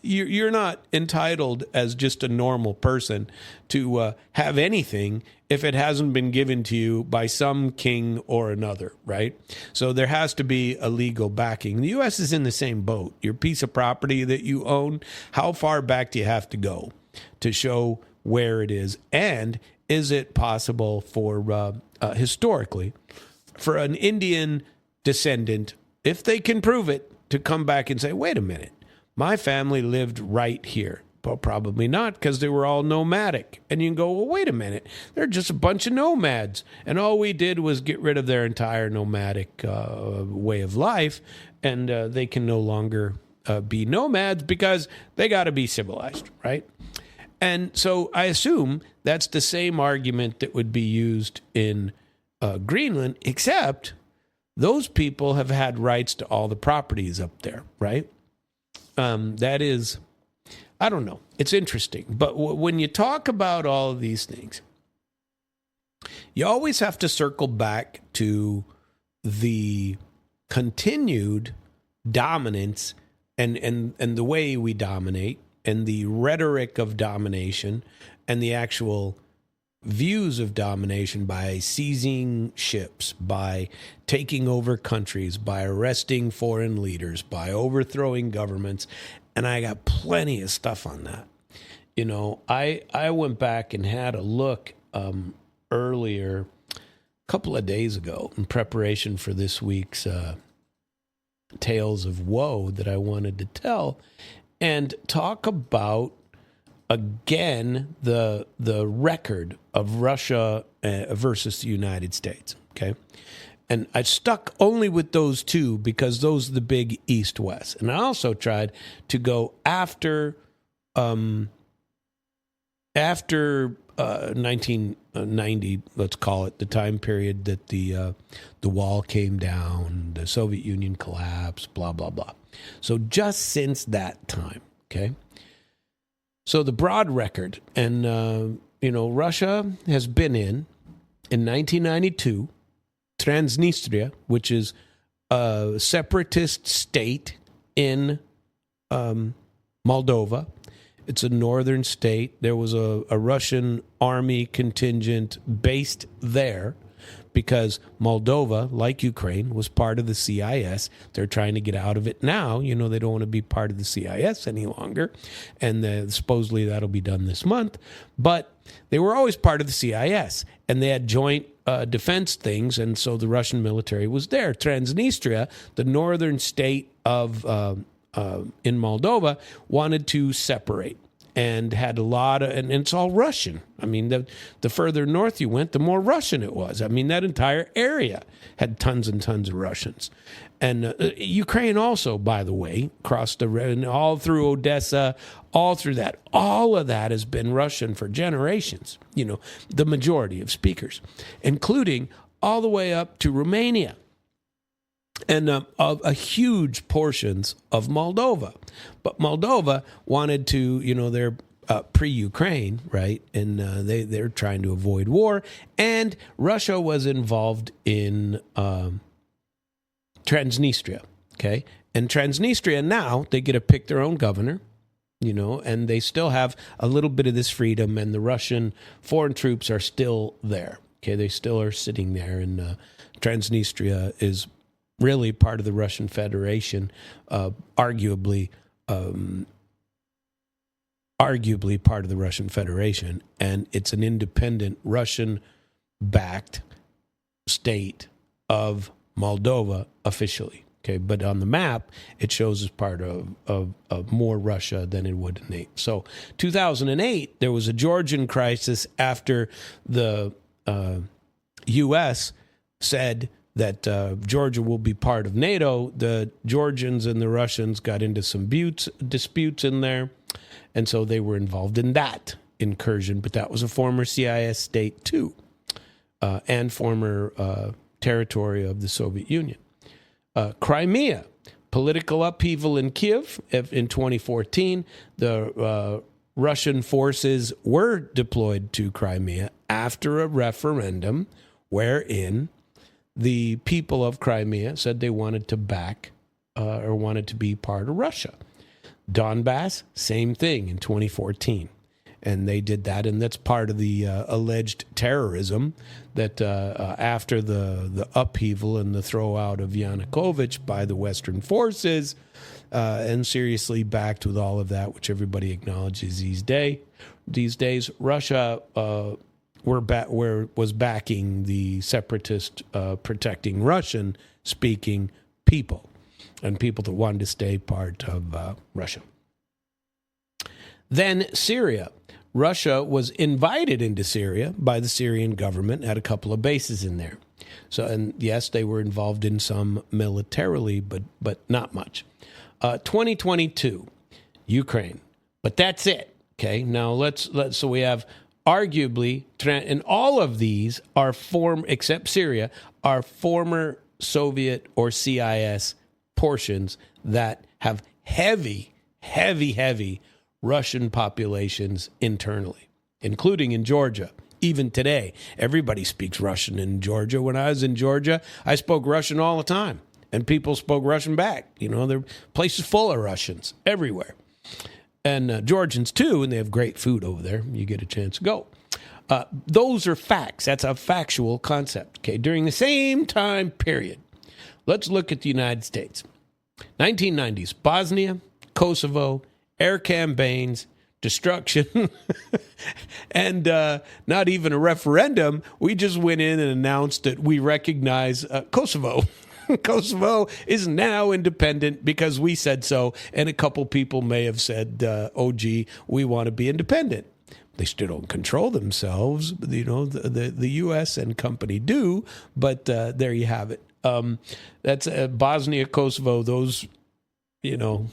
You're not entitled as just a normal person to have anything if it hasn't been given to you by some king or another, right? So there has to be a legal backing. The U.S. is in the same boat. Your piece of property that you own, how far back do you have to go to show where it is? And is it possible for, historically, for an Indian descendant, if they can prove it, to come back and say, wait a minute, my family lived right here? Well, probably not, because they were all nomadic. And you can go, well, wait a minute, they're just a bunch of nomads. And all we did was get rid of their entire nomadic way of life, and they can no longer be nomads because they got to be civilized, right? And so I assume that's the same argument that would be used in Greenland, except those people have had rights to all the properties up there, right? That is, I don't know. It's interesting. But when you talk about all of these things, you always have to circle back to the continued dominance and the way we dominate, and the rhetoric of domination, and the actual views of domination by seizing ships, by taking over countries, by arresting foreign leaders, by overthrowing governments. And I got plenty of stuff on that. You know, I went back and had a look earlier, a couple of days ago, in preparation for this week's Tales of Woe that I wanted to tell, and talk about, again, the record of Russia versus the United States, okay? And I stuck only with those two because those are the big East-West. And I also tried to go after 1990, let's call it, the time period that the wall came down, the Soviet Union collapsed, blah, blah, blah. So just since that time, okay? So the broad record, and, Russia has been in 1992, Transnistria, which is a separatist state in Moldova. It's a northern state. There was a Russian army contingent based there because Moldova, like Ukraine, was part of the CIS. They're trying to get out of it now. You know, they don't want to be part of the CIS any longer. And supposedly that'll be done this month. But they were always part of the CIS. And they had joint defense things. And so the Russian military was there. Transnistria, the northern state of in Moldova, wanted to separate. And had a lot of, and it's all Russian. I mean, the further north you went, the more Russian it was. I mean, that entire area had tons and tons of Russians. And Ukraine also, by the way, crossed the, all through Odessa, all through that. All of that has been Russian for generations, you know, the majority of speakers, including all the way up to Romania. And of huge portions of Moldova. But Moldova wanted to, you know, they're pre-Ukraine, right? And they're trying to avoid war. And Russia was involved in Transnistria, okay? And Transnistria now, they get to pick their own governor, you know, and they still have a little bit of this freedom, and the Russian foreign troops are still there, okay? They still are sitting there, and Transnistria is really part of the Russian Federation, arguably part of the Russian Federation, and it's an independent Russian-backed state of Moldova officially. Okay, but on the map, it shows as part of more Russia than it would in 8. So 2008, there was a Georgian crisis after the U.S. said that Georgia will be part of NATO. The Georgians and the Russians got into some disputes in there, and so they were involved in that incursion. But that was a former CIS state too, and former territory of the Soviet Union. Crimea, political upheaval in Kiev in 2014. The Russian forces were deployed to Crimea after a referendum wherein the people of Crimea said they wanted to back or wanted to be part of Russia. Donbass, same thing in 2014. And they did that, and that's part of the alleged terrorism that after the upheaval and the throw out of Yanukovych by the Western forces, and seriously backed with all of that, which everybody acknowledges these days, Russia was backing the separatist, protecting Russian-speaking people and people that wanted to stay part of Russia. Then Syria. Russia was invited into Syria by the Syrian government, had a couple of bases in there. So, and yes, they were involved in some militarily, but not much. 2022, Ukraine. But that's it. Okay, now let's so we have arguably, and all of these are except Syria, are former Soviet or CIS portions that have heavy Russian populations internally, including in Georgia. Even today, everybody speaks Russian in Georgia. When I was in Georgia, I spoke Russian all the time, and people spoke Russian back. You know, there are places full of Russians everywhere. And Georgians, too, and they have great food over there. You get a chance to go. Those are facts. That's a factual concept. Okay, during the same time period, let's look at the United States. 1990s, Bosnia, Kosovo, air campaigns, destruction, and not even a referendum. We just went in and announced that we recognize Kosovo. Kosovo is now independent because we said so, and a couple people may have said, oh, gee, we want to be independent. They still don't control themselves. You know, the U.S. and company do, but there you have it. That's Bosnia, Kosovo, those, you know,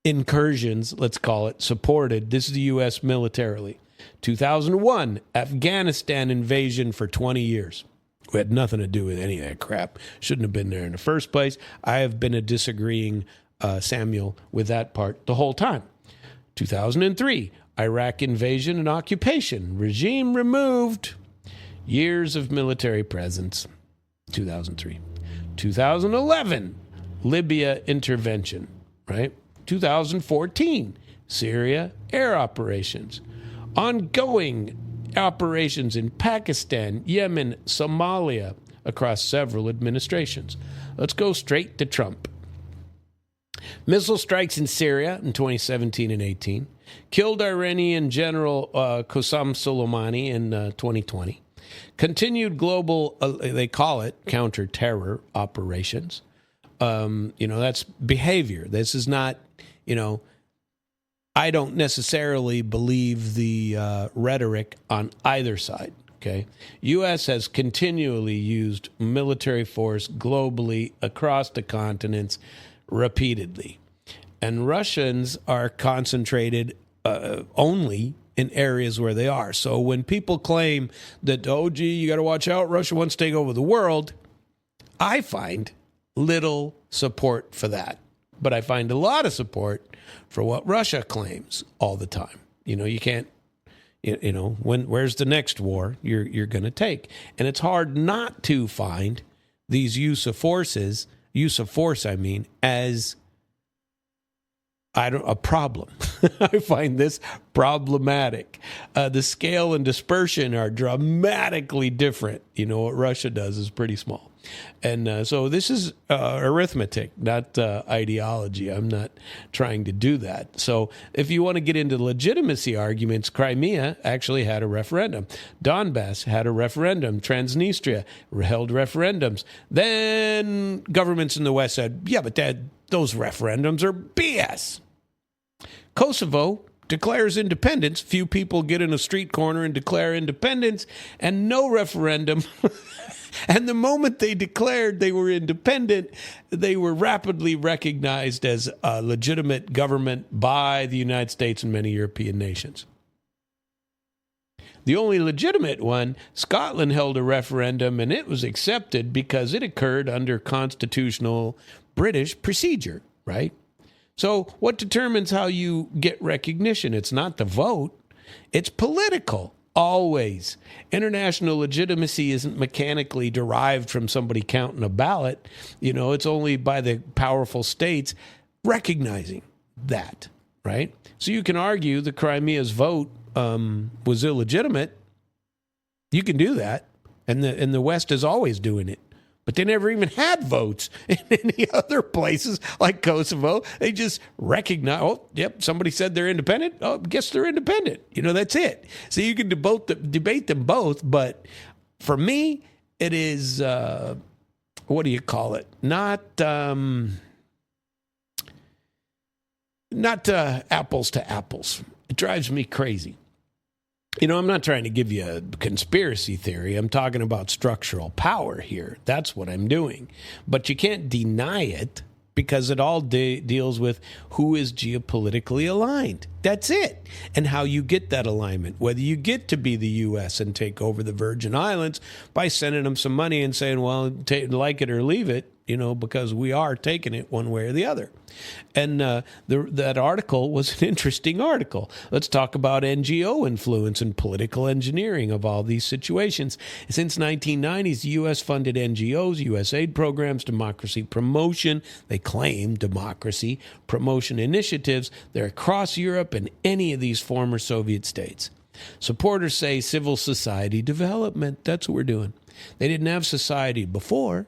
incursions, let's call it, supported. This is the U.S. militarily. 2001, Afghanistan invasion for 20 years. We had nothing to do with any of that crap. Shouldn't have been there in the first place. I have been a disagreeing Samuel with that part the whole time. 2003, Iraq invasion and occupation. Regime removed. Years of military presence. 2003. 2011, Libya intervention, right? 2014, Syria air operations. Ongoing operations in Pakistan, Yemen, Somalia, across several administrations. Let's go straight to Trump. Missile strikes in Syria in 2017 and 18. Killed Iranian General Qasem Soleimani in 2020. Continued global, they call it, counter-terror operations. That's behavior. This is not, I don't necessarily believe the rhetoric on either side. Okay, U.S. has continually used military force globally across the continents repeatedly, and Russians are concentrated only in areas where they are. So when people claim that, oh, gee, you got to watch out, Russia wants to take over the world, I find little support for that. But I find a lot of support for what Russia claims all the time. You can't, where's the next war you're going to take? And it's hard not to find these use of force, as a problem. I find this problematic. The scale and dispersion are dramatically different. What Russia does is pretty small. And so this is arithmetic, not ideology. I'm not trying to do that. So if you want to get into legitimacy arguments, Crimea actually had a referendum. Donbass had a referendum. Transnistria held referendums. Then governments in the West said, yeah, but those referendums are BS. Kosovo declares independence. Few people get in a street corner and declare independence, and no referendum. And the moment they declared they were independent, they were rapidly recognized as a legitimate government by the United States and many European nations. The only legitimate one, Scotland held a referendum, and it was accepted because it occurred under constitutional British procedure, right? So what determines how you get recognition? It's not the vote. It's political, always. International legitimacy isn't mechanically derived from somebody counting a ballot. It's only by the powerful states recognizing that, right? So you can argue the Crimea's vote was illegitimate. You can do that, and the West is always doing it. But they never even had votes in any other places like Kosovo. They just recognize, oh, yep, somebody said they're independent. Oh, guess they're independent. That's it. So you can debate them both. But for me, it is, what do you call it? Not apples to apples. It drives me crazy. I'm not trying to give you a conspiracy theory. I'm talking about structural power here. That's what I'm doing. But you can't deny it because it all deals with who is geopolitically aligned. That's it. And how you get that alignment. Whether you get to be the U.S. and take over the Virgin Islands by sending them some money and saying, well, like it or leave it, because we are taking it one way or the other. And that article was an interesting article. Let's talk about NGO influence and political engineering of all these situations. Since 1990s, the U.S. funded NGOs, U.S. aid programs, democracy promotion. They claim democracy promotion initiatives. They're across Europe and any of these former Soviet states. Supporters say civil society development. That's what we're doing. They didn't have society before.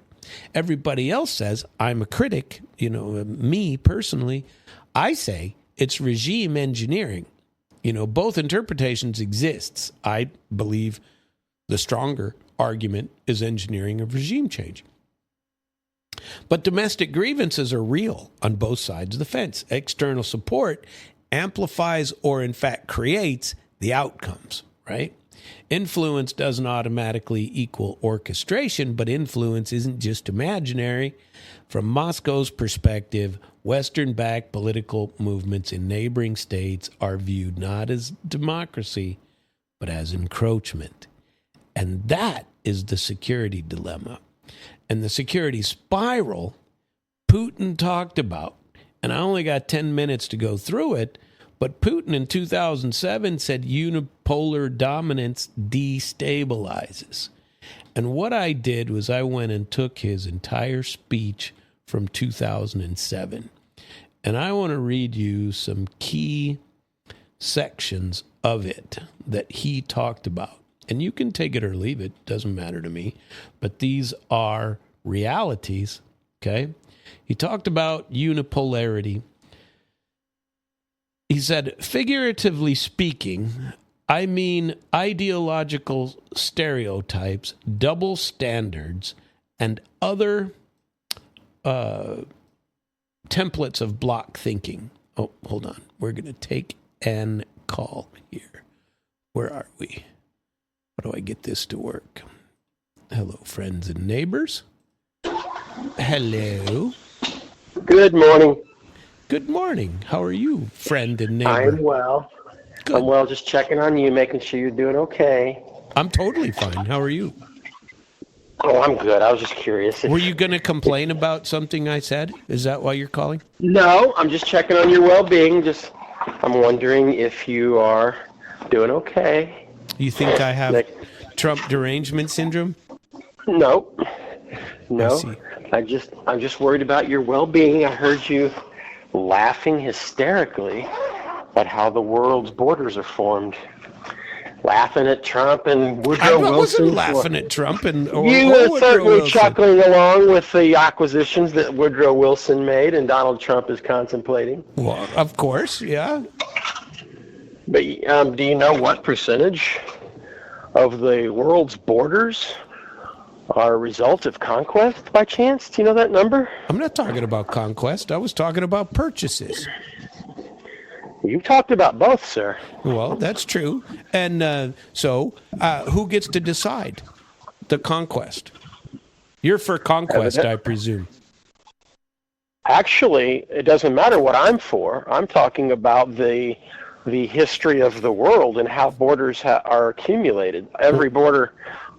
Everybody else says, I'm a critic, me personally, I say it's regime engineering. Both interpretations exists. I believe the stronger argument is engineering of regime change. But domestic grievances are real on both sides of the fence. External support amplifies or in fact creates the outcomes, right? Influence doesn't automatically equal orchestration, but influence isn't just imaginary. From Moscow's perspective, Western-backed political movements in neighboring states are viewed not as democracy, but as encroachment. And that is the security dilemma. And the security spiral Putin talked about, and I only got 10 minutes to go through it, but Putin in 2007 said unipolar dominance destabilizes. And what I did was I went and took his entire speech from 2007. And I want to read you some key sections of it that he talked about. And you can take it or leave it, doesn't matter to me. But these are realities, okay? He talked about unipolarity. He said, figuratively speaking, I mean ideological stereotypes, double standards, and other templates of block thinking. Oh, hold on. We're going to take an call here. Where are we? How do I get this to work? Hello, friends and neighbors. Hello. Good morning. Good morning. How are you, friend and neighbor? I'm well. Good. I'm well, just checking on you, making sure you're doing okay. I'm totally fine. How are you? Oh, I'm good. I was just curious. Were you going to complain about something I said? Is that why you're calling? No, I'm just checking on your well-being. I'm wondering if you are doing okay. You think I have Trump derangement syndrome? No. I I'm just worried about your well-being. I heard you laughing hysterically at how the world's borders are formed. Laughing at Trump and Woodrow Wilson. I wasn't laughing at Trump and you were certainly chuckling along with the acquisitions that Woodrow Wilson made and Donald Trump is contemplating. Well, of course, yeah. But do you know what percentage of the world's borders are a result of conquest by chance? Do you know that number? I'm not talking about conquest. I was talking about purchases. You talked about both, sir. Well, that's true. And so who gets to decide the conquest? You're for conquest, I presume. Actually, it doesn't matter what I'm for. I'm talking about the history of the world and how borders are accumulated. Every border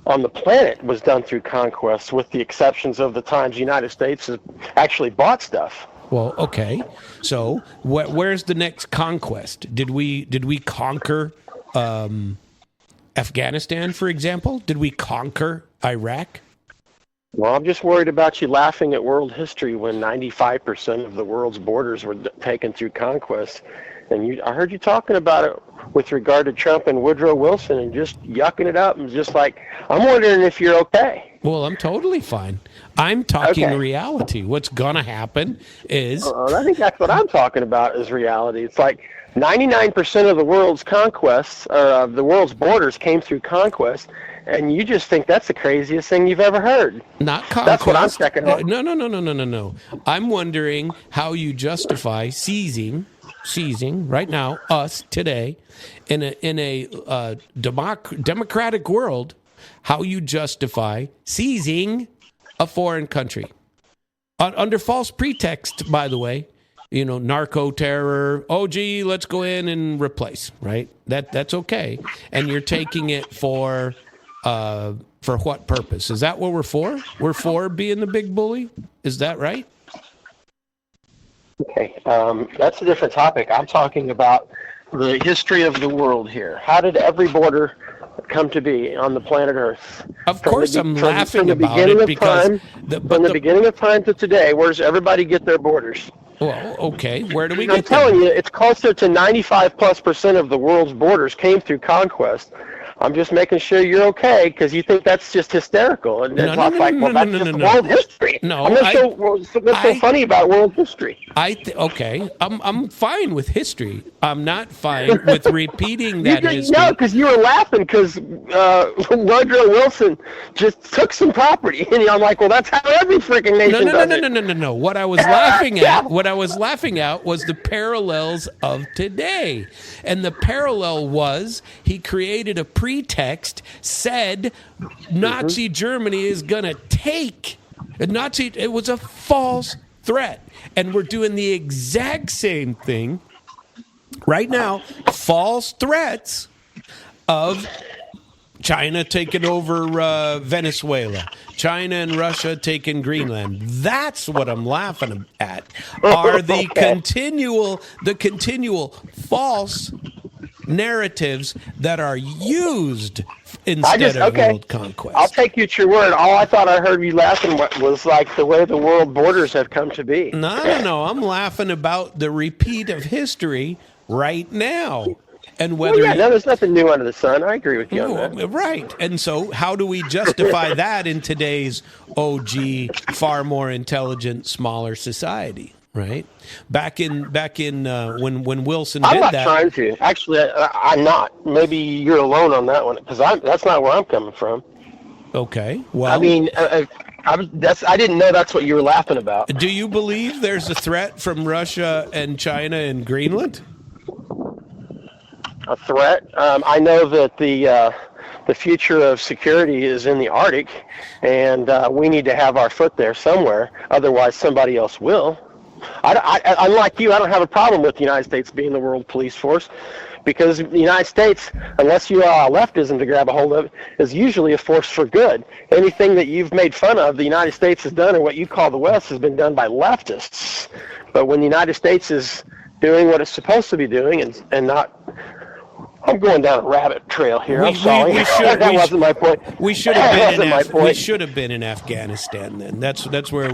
on the planet was done through conquest, with the exceptions of the times the United States has actually bought stuff. Well, okay. So where's the next conquest? Did we conquer Afghanistan, for example? Did we conquer Iraq? Well, I'm just worried about you laughing at world history when 95% of the world's borders were taken through conquest. And I heard you talking about it with regard to Trump and Woodrow Wilson and just yucking it up and just like, I'm wondering if you're okay. Well, I'm totally fine. I'm talking reality. What's going to happen is... I think that's what I'm talking about is reality. It's like 99% of the world's conquests, or the world's borders came through conquest, and you just think that's the craziest thing you've ever heard. Not conquest. That's what I'm checking on. No. I'm wondering how you justify seizing right now, us today, in a democratic world, how you justify seizing a foreign country under false pretext, by the way, narco terror. Oh, gee, let's go in and replace, right? That's okay. And you're taking it for what purpose? Is that what we're for? We're for being the big bully? Is that right? Okay, that's a different topic. I'm talking about the history of the world here. How did every border come to be on the planet Earth? Of course, I'm laughing about it because from the beginning of time to today, where does everybody get their borders? Well, okay, where do we get them? I'm telling you, it's closer to 95+% of the world's borders came through conquest. I'm just making sure you're okay because you think that's just hysterical. And it's not like, well, that's just world history. No, what's so funny about world history? Okay, I'm fine with history. I'm not fine with repeating that history. No, because you were laughing because Woodrow Wilson just took some property, and I'm like, well, that's how every freaking nation does it. No. What I was laughing at was the parallels of today, and the parallel was he created a pretext, said Nazi Germany is going to take it was a false threat, and we're doing the exact same thing right now. False threats of China taking over Venezuela, China and Russia taking Greenland. That's what I'm laughing at. Are the continual false narratives that are used instead of world conquest. I'll take you at your word. All I thought I heard you laughing was like the way the world borders have come to be. No. I'm laughing about the repeat of history right now. And whether no, there's nothing new under the sun. I agree with you on that. Right. And so how do we justify that in today's far more intelligent, smaller society? Right. Back in when Wilson did that. I'm not trying to. Actually, I'm not. Maybe you're alone on that one, because that's not where I'm coming from. Okay. Well, I mean, I didn't know that's what you were laughing about. Do you believe there's a threat from Russia and China in Greenland? A threat? I know that the future of security is in the Arctic, and we need to have our foot there somewhere. Otherwise, somebody else will. Unlike you, I don't have a problem with the United States being the world police force, because the United States, unless you allow leftism to grab a hold of it, is usually a force for good. Anything that you've made fun of the United States has done, or what you call the West, has been done by leftists. But when the United States is doing what it's supposed to be doing and not... I'm going down a rabbit trail here. I'm sorry. That wasn't my point. We should have been in Afghanistan then. That's where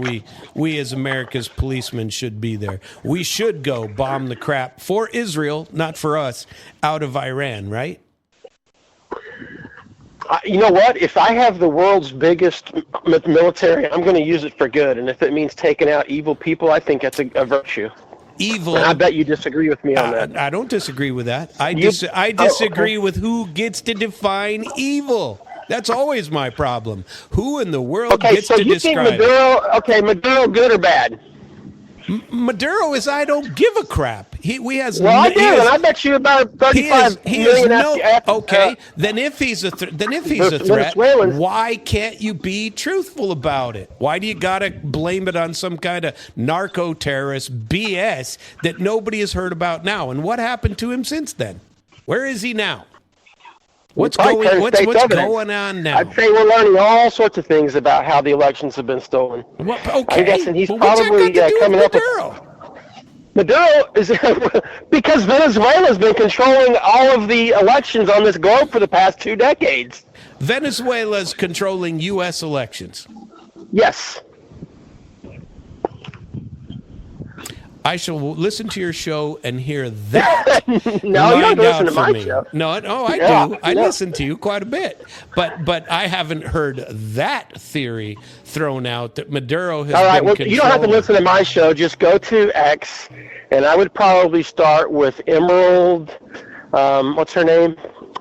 we as America's policemen should be there. We should go bomb the crap for Israel, not for us, out of Iran, right? You know what? If I have the world's biggest military, I'm going to use it for good. And if it means taking out evil people, I think that's a virtue. Evil. And I bet you disagree with me on that. I don't disagree with that. I disagree with who gets to define evil. That's always my problem. Who in the world gets to describe it? Okay, so you think Maduro good or bad? Maduro is I don't give a crap. I do, and I bet you about 35 million. Okay, then if he's a threat, why can't you be truthful about it? Why do you gotta blame it on some kind of narco-terrorist BS that nobody has heard about now? And what happened to him since then? Where is he now? What's going on now? I'd say we're learning all sorts of things about how the elections have been stolen. Well, okay. I'm guessing he's probably coming up with... Maduro is because Venezuela's been controlling all of the elections on this globe for the past 2 decades. Venezuela's controlling U.S. elections. Yes. I shall listen to your show and hear that. No, you don't listen to my show. No, I do. I listen to you quite a bit. But I haven't heard that theory thrown out that Maduro has been controlling. You don't have to listen to my show. Just go to X, and I would probably start with Emerald, what's her name?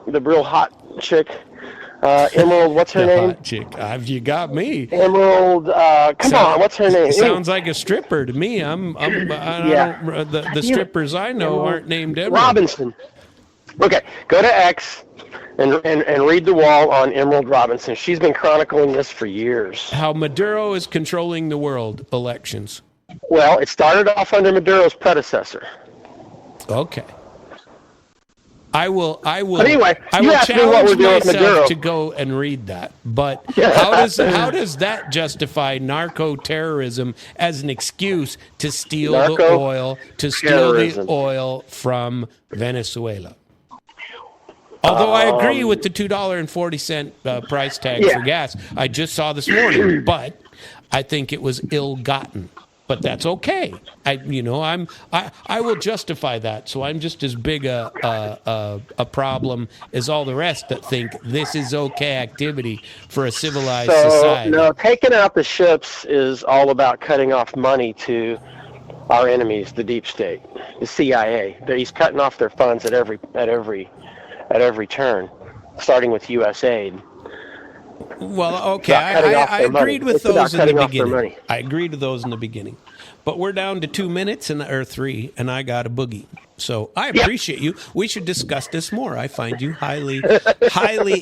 The real hot chick. Emerald, what's her name? Hot chick. You got me. Emerald, come on, what's her name? Sounds like a stripper to me. The strippers I know aren't named Emerald. Robinson. Okay, go to X and read the wall on Emerald Robinson. She's been chronicling this for years. How Maduro is controlling the world elections. Well, it started off under Maduro's predecessor. Okay. I will. But anyway, I will challenge myself to go and read that. But how does that justify narco-terrorism as an excuse to steal the oil from Venezuela? Although I agree with the $2.40 price tag for gas I just saw this morning, but I think it was ill-gotten. But that's okay. I will justify that. So I'm just as big a problem as all the rest that think this is okay activity for a civilized society. No, taking out the ships is all about cutting off money to our enemies, the deep state, the CIA. He's cutting off their funds at every turn, starting with U.S. aid. Well, okay, I agreed with those in the beginning. I agreed with those in the beginning. But we're down to 2 minutes or 3, and I got a boogie. So I appreciate you. We should discuss this more. I find you highly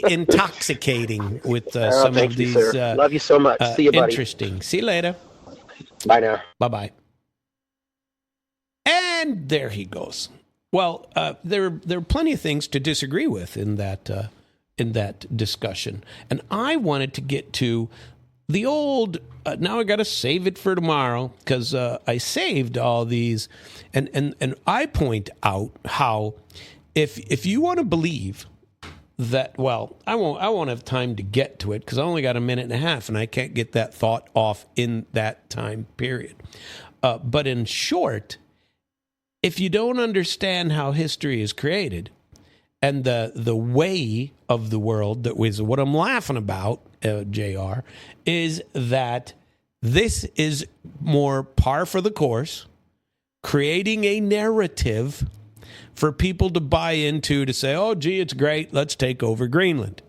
intoxicating with some of these. Love you so much. See you, buddy. Interesting. See you later. Bye now. Bye-bye. And there he goes. Well, there are plenty of things to disagree with in that discussion. And I wanted to get to the old, now I got to save it for tomorrow because I saved all these. And I point out how if you want to believe that, well, I won't have time to get to it because I only got a minute and a half and I can't get that thought off in that time period. But in short, if you don't understand how history is created, And the way of the world, that was what I'm laughing about, JR, is that this is more par for the course, creating a narrative for people to buy into, to say, oh, gee, it's great, let's take over Greenland.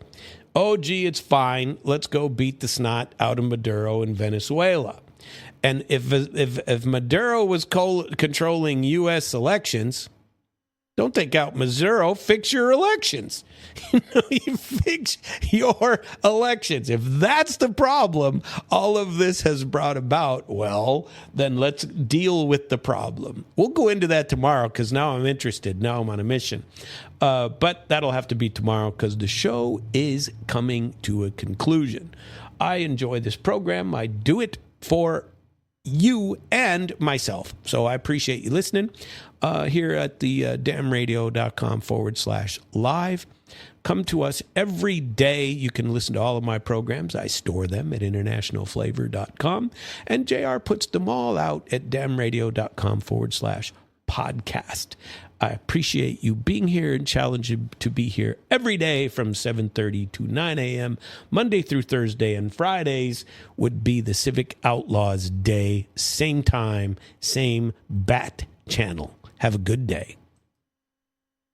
Oh, gee, it's fine, let's go beat the snot out of Maduro in Venezuela. And if Maduro was controlling U.S. elections, don't take out Maduro, fix your elections. You fix your elections. If that's the problem all of this has brought about, well, then let's deal with the problem. We'll go into that tomorrow because now I'm interested. Now I'm on a mission. But that'll have to be tomorrow because the show is coming to a conclusion. I enjoy this program. I do it for you and myself. So I appreciate you listening here at the damradio.com/live. Come to us every day. You can listen to all of my programs. I store them at internationalflavor.com. And JR puts them all out at damradio.com/podcast. I appreciate you being here and challenge you to be here every day from 7:30 to 9 a.m. Monday through Thursday, and Fridays would be the Civic Outlaws Day. Same time, same bat channel. Have a good day.